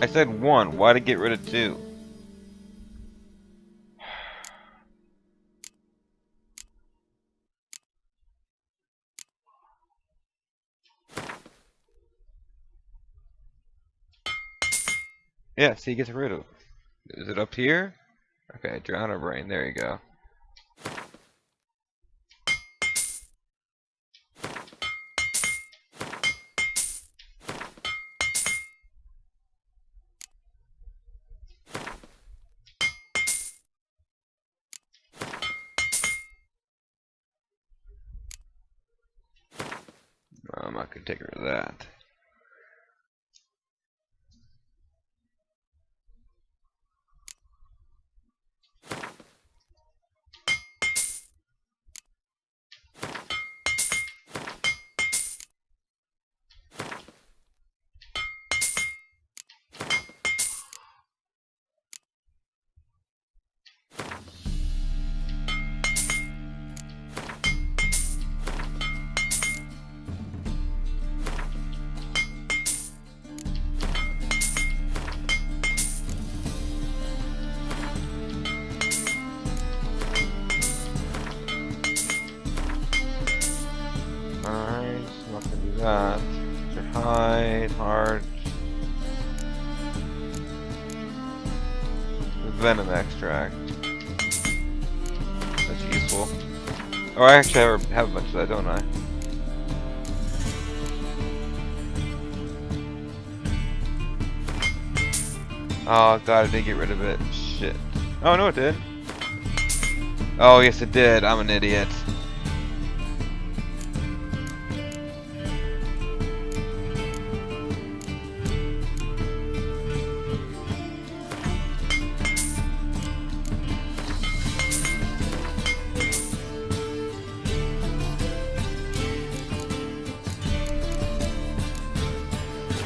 I said one. Why to get rid of two? Yeah, see, he gets rid of. Is it up here? Okay, drown a brain. There you go. I could take rid of that. That. Hide, hard. Venom extract. That's useful. Oh, I actually have a bunch of that, don't I? Oh god, I did get rid of it. Shit. Oh no, it did. Oh yes, it did. I'm an idiot.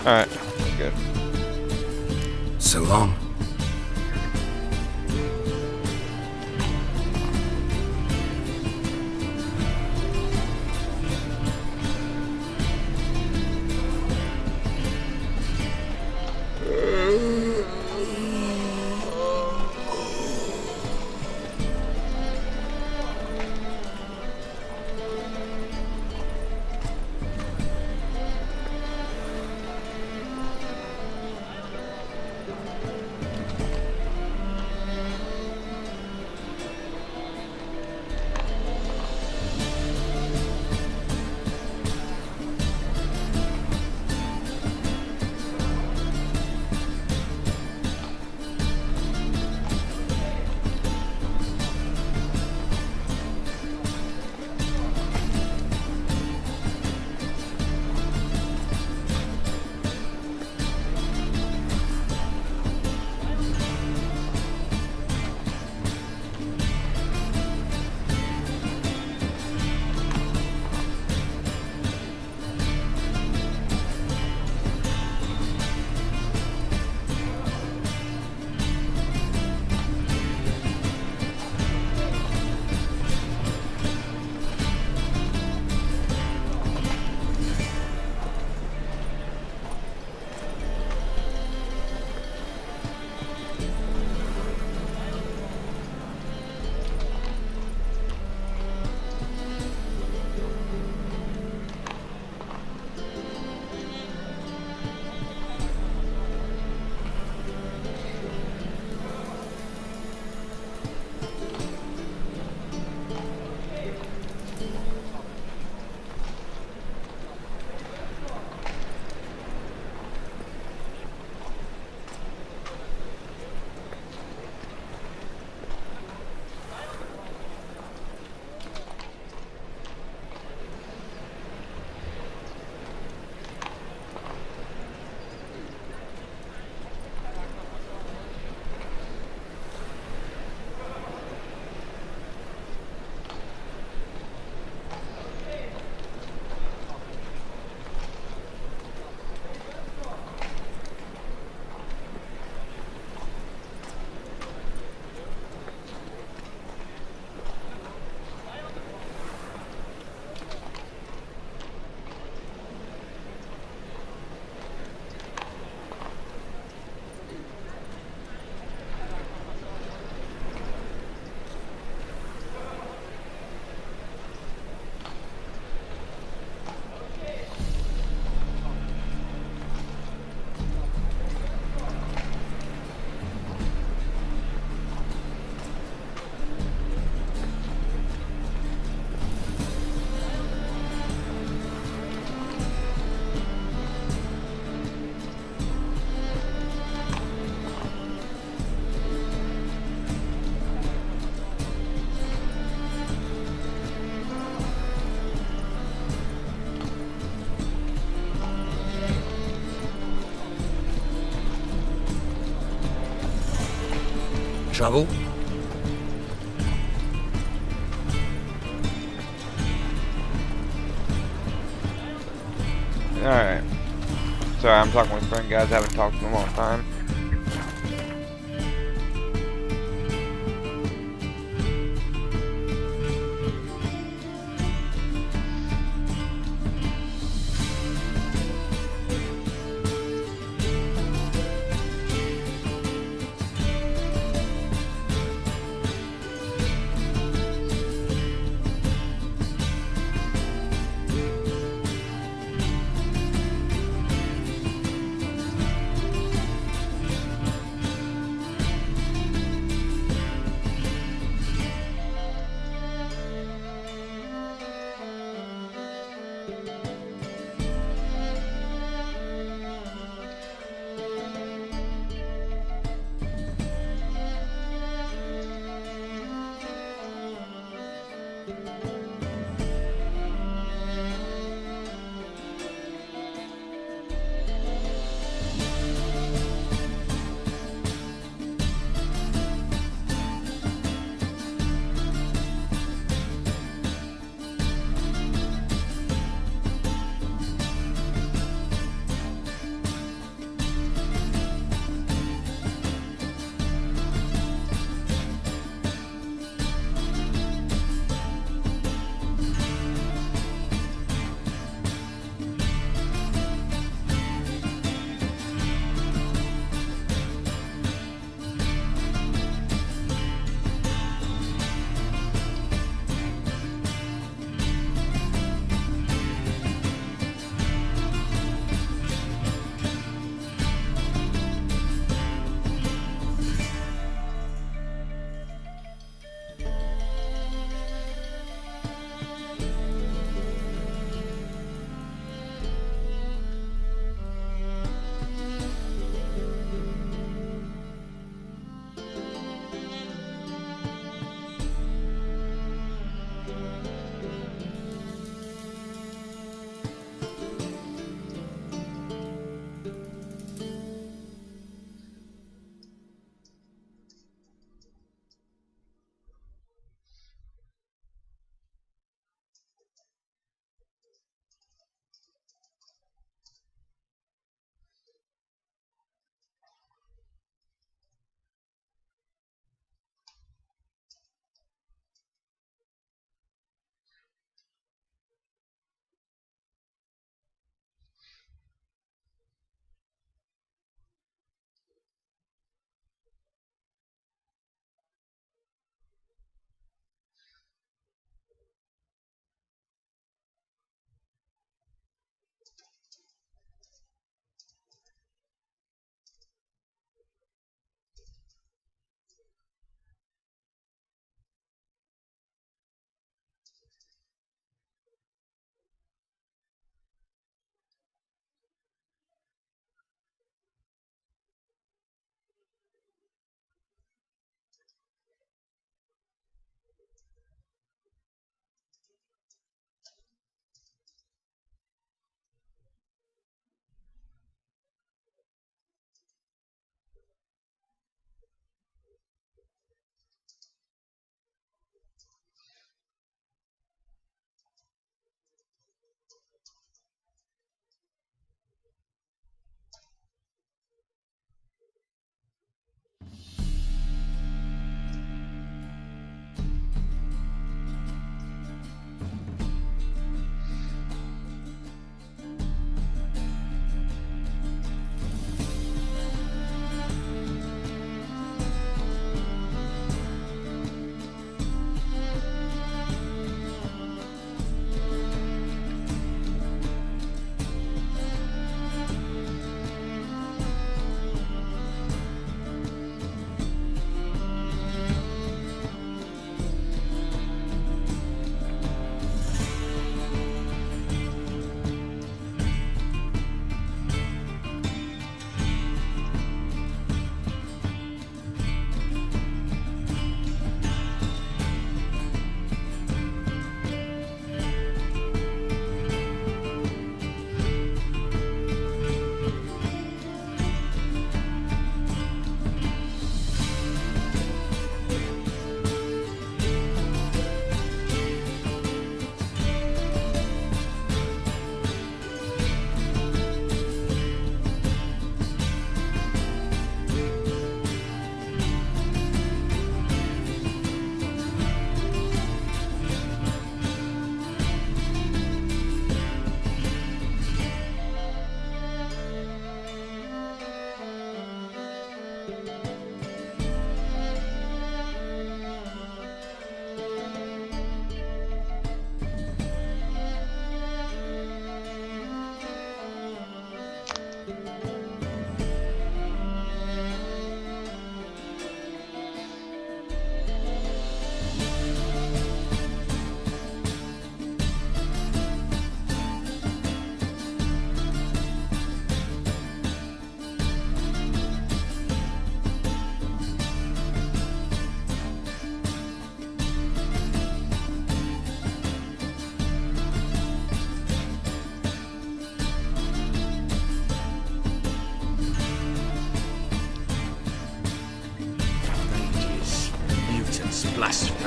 Alright, good. So long. trouble? Alright. Sorry, I'm talking with a friend, guys. I haven't talked in a long time.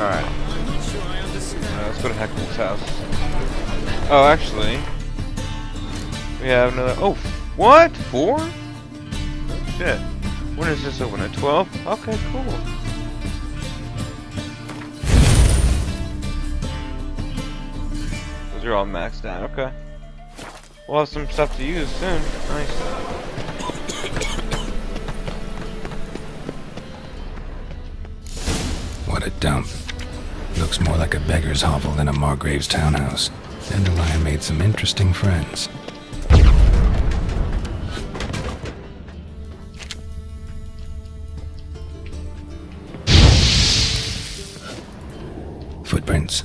Alright. I'm not sure I understand. Let's go to Heckle's house. Oh, actually, we have another. Oh, what? 4? Oh, shit. When is this open? At 12? Okay, cool. Those are all maxed out. Okay. We'll have some stuff to use soon. Nice. What a dump. Looks more like a beggar's hovel than a Margrave's townhouse. Dandelion made some interesting friends. Footprints.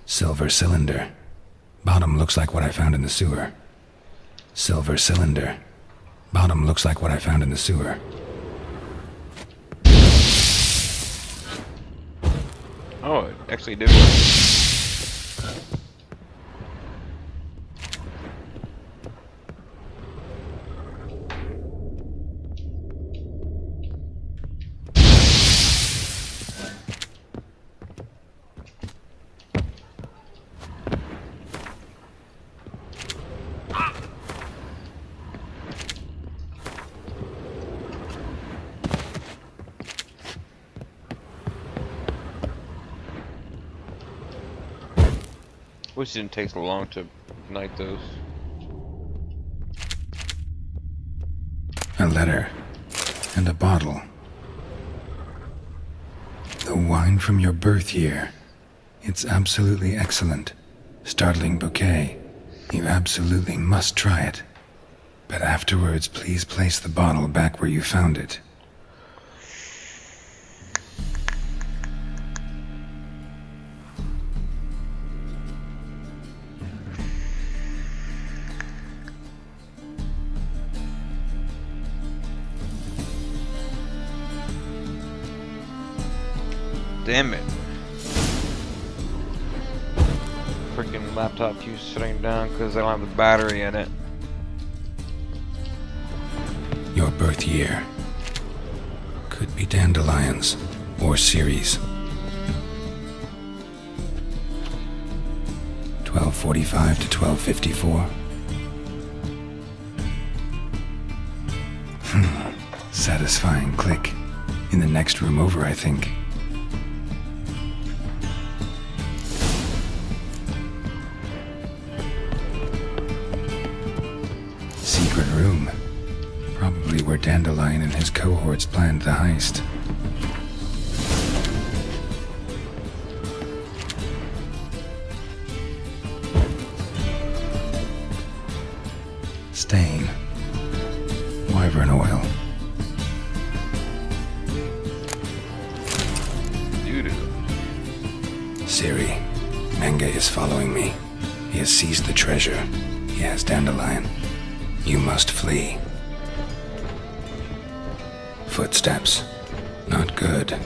Silver cylinder. Bottom looks like what I found in the sewer. Silver cylinder. Bottom looks like what I found in the sewer. Oh, it actually did work. Wish it didn't take so long to ignite those. A letter. And a bottle. The wine from your birth year. It's absolutely excellent. Startling bouquet. You absolutely must try it. But afterwards, please place the bottle back where you found it. Damn it. Freaking laptop keeps shutting down because I don't have the battery in it. Your birth year. Could be dandelions or Ceres. 1245 to 1254. Satisfying click. In the next room over, I think. Secret room. Probably where Dandelion and his cohorts planned the heist. Stain. Wyvern oil. Doo-doo. Siri. Menge is following me. He has seized the treasure. He has Dandelion. You must flee. Footsteps. Not good.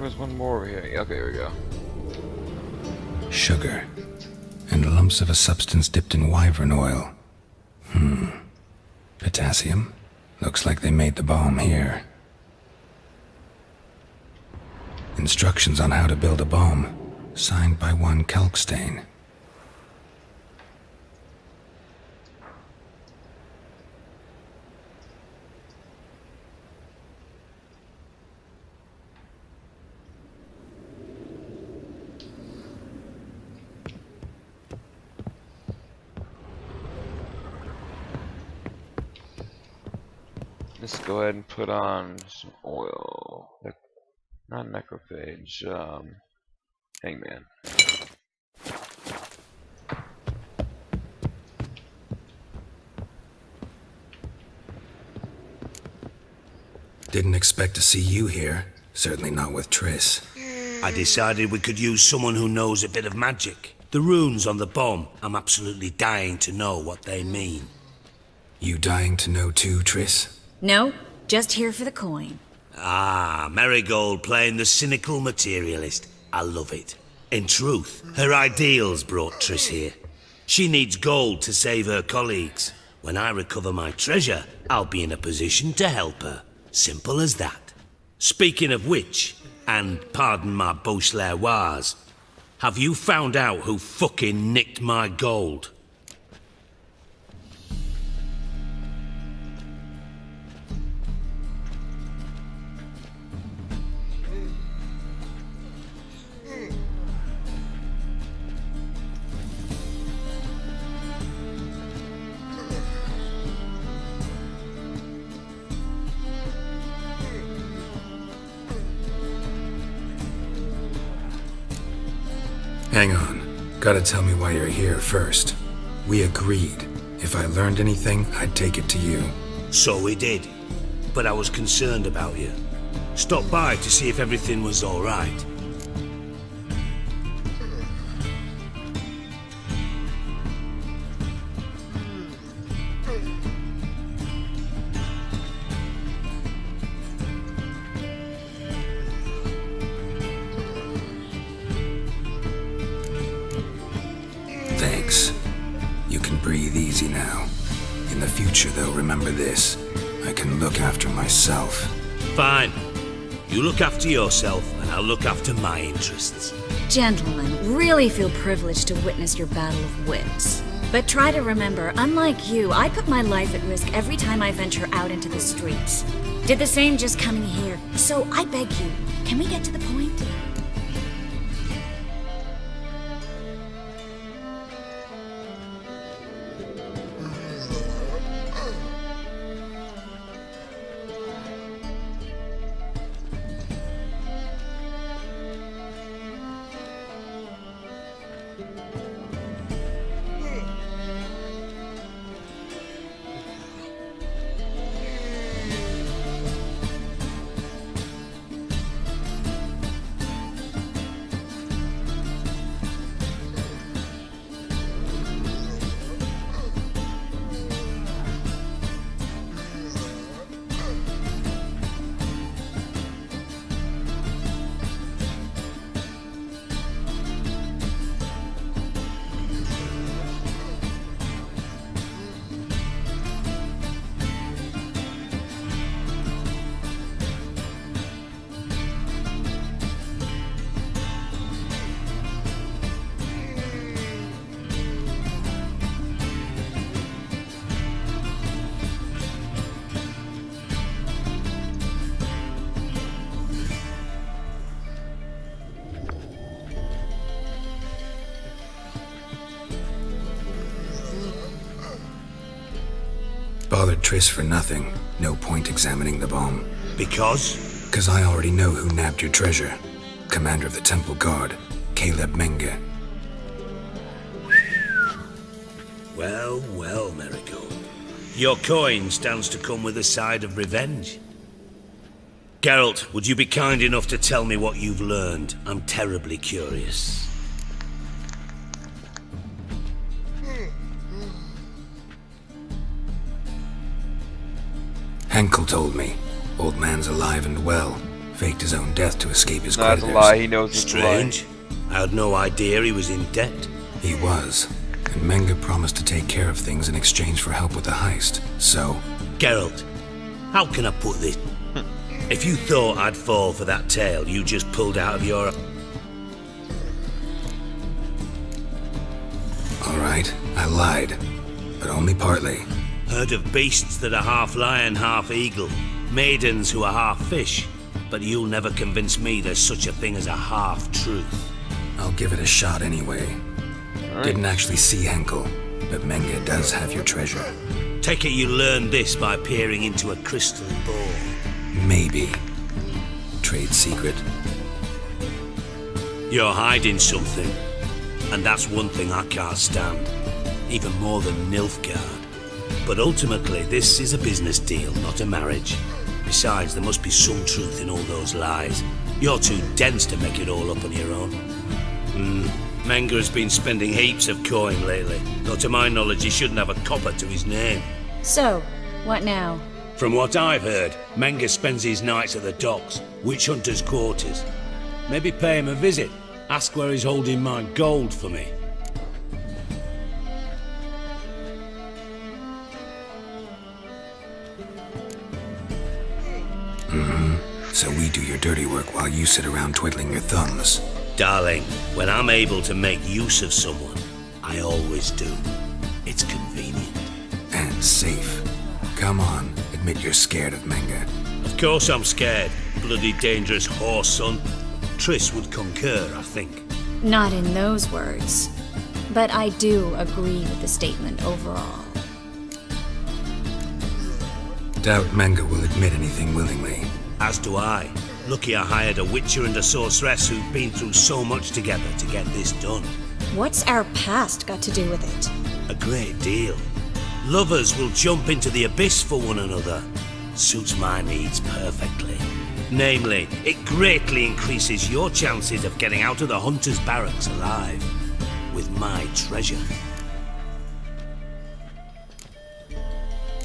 There was one more over here. Okay, here we go. Sugar. And lumps of a substance dipped in wyvern oil. Potassium? Looks like they made the bomb here. Instructions on how to build a bomb. Signed by one Kalkstain. Let's go ahead and put on some oil. Not necrophage, hangman. Didn't expect to see you here. Certainly not with Triss. I decided we could use someone who knows a bit of magic. The runes on the bomb, I'm absolutely dying to know what they mean. You dying to know too, Triss? No, just here for the coin. Ah, Marigold playing the cynical materialist. I love it. In truth, her ideals brought Triss here. She needs gold to save her colleagues. When I recover my treasure, I'll be in a position to help her. Simple as that. Speaking of which, and pardon my Beauclervoise, have you found out who fucking nicked my gold? Hang on. Gotta tell me why you're here first. We agreed. If I learned anything, I'd take it to you. So we did. But I was concerned about you. Stopped by to see if everything was all right. Thanks. You can breathe easy now. In the future, though, remember this. I can look after myself. Fine. You look after yourself, and I'll look after my interests. Gentlemen, really feel privileged to witness your battle of wits. But try to remember, unlike you, I put my life at risk every time I venture out into the streets. Did the same just coming here. So I beg you, can we get to the point? Bothered Triss for nothing. No point examining the bomb. Because? Because I already know who nabbed your treasure. Commander of the Temple Guard, Caleb Menge. Well, well, Marigold. Your coin stands to come with a side of revenge. Geralt, would you be kind enough to tell me what you've learned? I'm terribly curious. Henkel told me. Old man's alive and well. Faked his own death to escape his That's creditors. a lie. He knows it's a lie. Strange. I had no idea he was in debt. He was. And Menga promised to take care of things in exchange for help with the heist. So... Geralt, how can I put this? If you thought I'd fall for that tale you just pulled out of your... Alright, I lied. But only partly. Heard of beasts that are half lion, half eagle. Maidens who are half fish. But you'll never convince me there's such a thing as a half-truth. I'll give it a shot anyway. Right. Didn't actually see Henkel, but Menga does have your treasure. Take it you learned this by peering into a crystal ball. Maybe. Trade secret. You're hiding something. And that's one thing I can't stand. Even more than Nilfgaard. But ultimately, this is a business deal, not a marriage. Besides, there must be some truth in all those lies. You're too dense to make it all up on your own. Menga has been spending heaps of coin lately, though to my knowledge he shouldn't have a copper to his name. So, what now? From what I've heard, Menga spends his nights at the docks, witch hunters' quarters. Maybe pay him a visit, ask where he's holding my gold for me. So we do your dirty work while you sit around twiddling your thumbs. Darling, when I'm able to make use of someone, I always do. It's convenient. And safe. Come on, admit you're scared of Menga. Of course I'm scared. Bloody dangerous horse, son. Triss would concur, I think. Not in those words. But I do agree with the statement overall. Doubt Menga will admit anything willingly. As do I. Lucky I hired a witcher and a sorceress who've been through so much together to get this done. What's our past got to do with it? A great deal. Lovers will jump into the abyss for one another. Suits my needs perfectly. Namely, it greatly increases your chances of getting out of the hunter's barracks alive. With my treasure.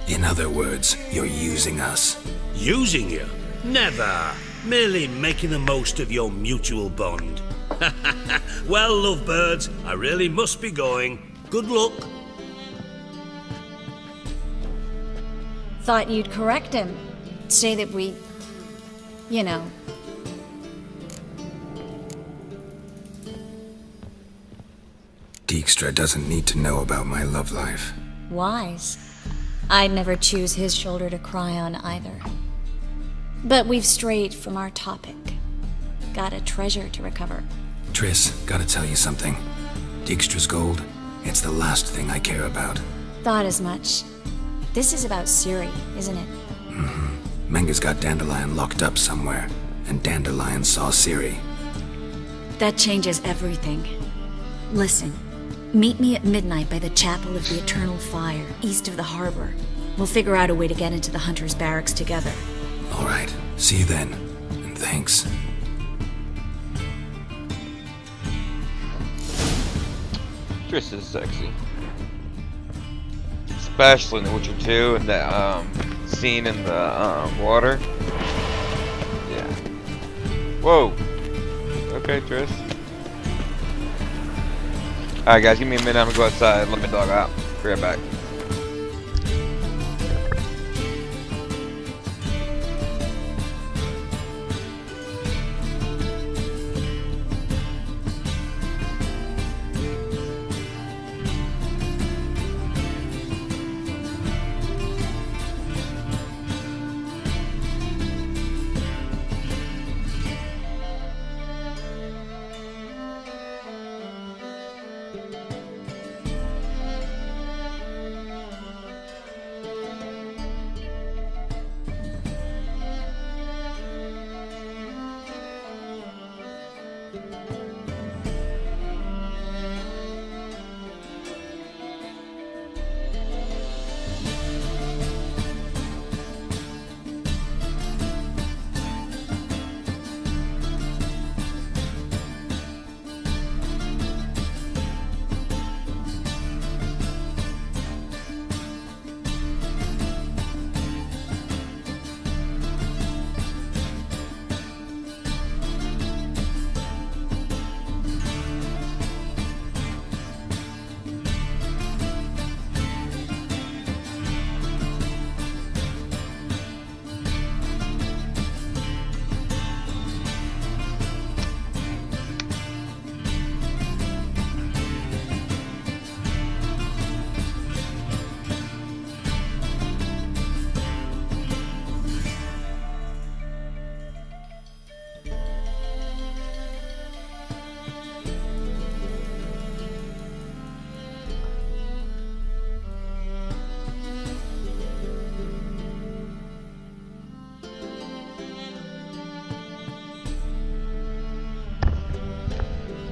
In other words, you're using us. Using you? Never. Merely making the most of your mutual bond. Well, lovebirds, I really must be going. Good luck. Thought you'd correct him. Say that we... you know... Dijkstra doesn't need to know about my love life. wise. I'd never choose his shoulder to cry on either. But we've strayed from our topic. Got a treasure to recover. Triss, gotta tell you something. Dijkstra's gold, it's the last thing I care about. Thought as much. This is about Ciri, isn't it? Mm-hmm. Menga's got Dandelion locked up somewhere, and Dandelion saw Ciri. That changes everything. Listen, meet me at midnight by the Chapel of the Eternal Fire, east of the harbor. We'll figure out a way to get into the Hunter's Barracks together. All right, see you then, and thanks. Triss is sexy. Especially in The Witcher 2 and that scene in the water. Yeah. Whoa. Okay, Triss. Alright guys, give me a minute, I'm gonna go outside, let my dog out. Be right back.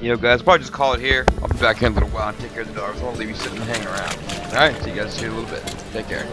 you know, guys, probably just call it here. I'll be back in a little while and take care of the dogs. I won't leave you sitting and hanging around. Alright, see you guys here in a little bit. Take care.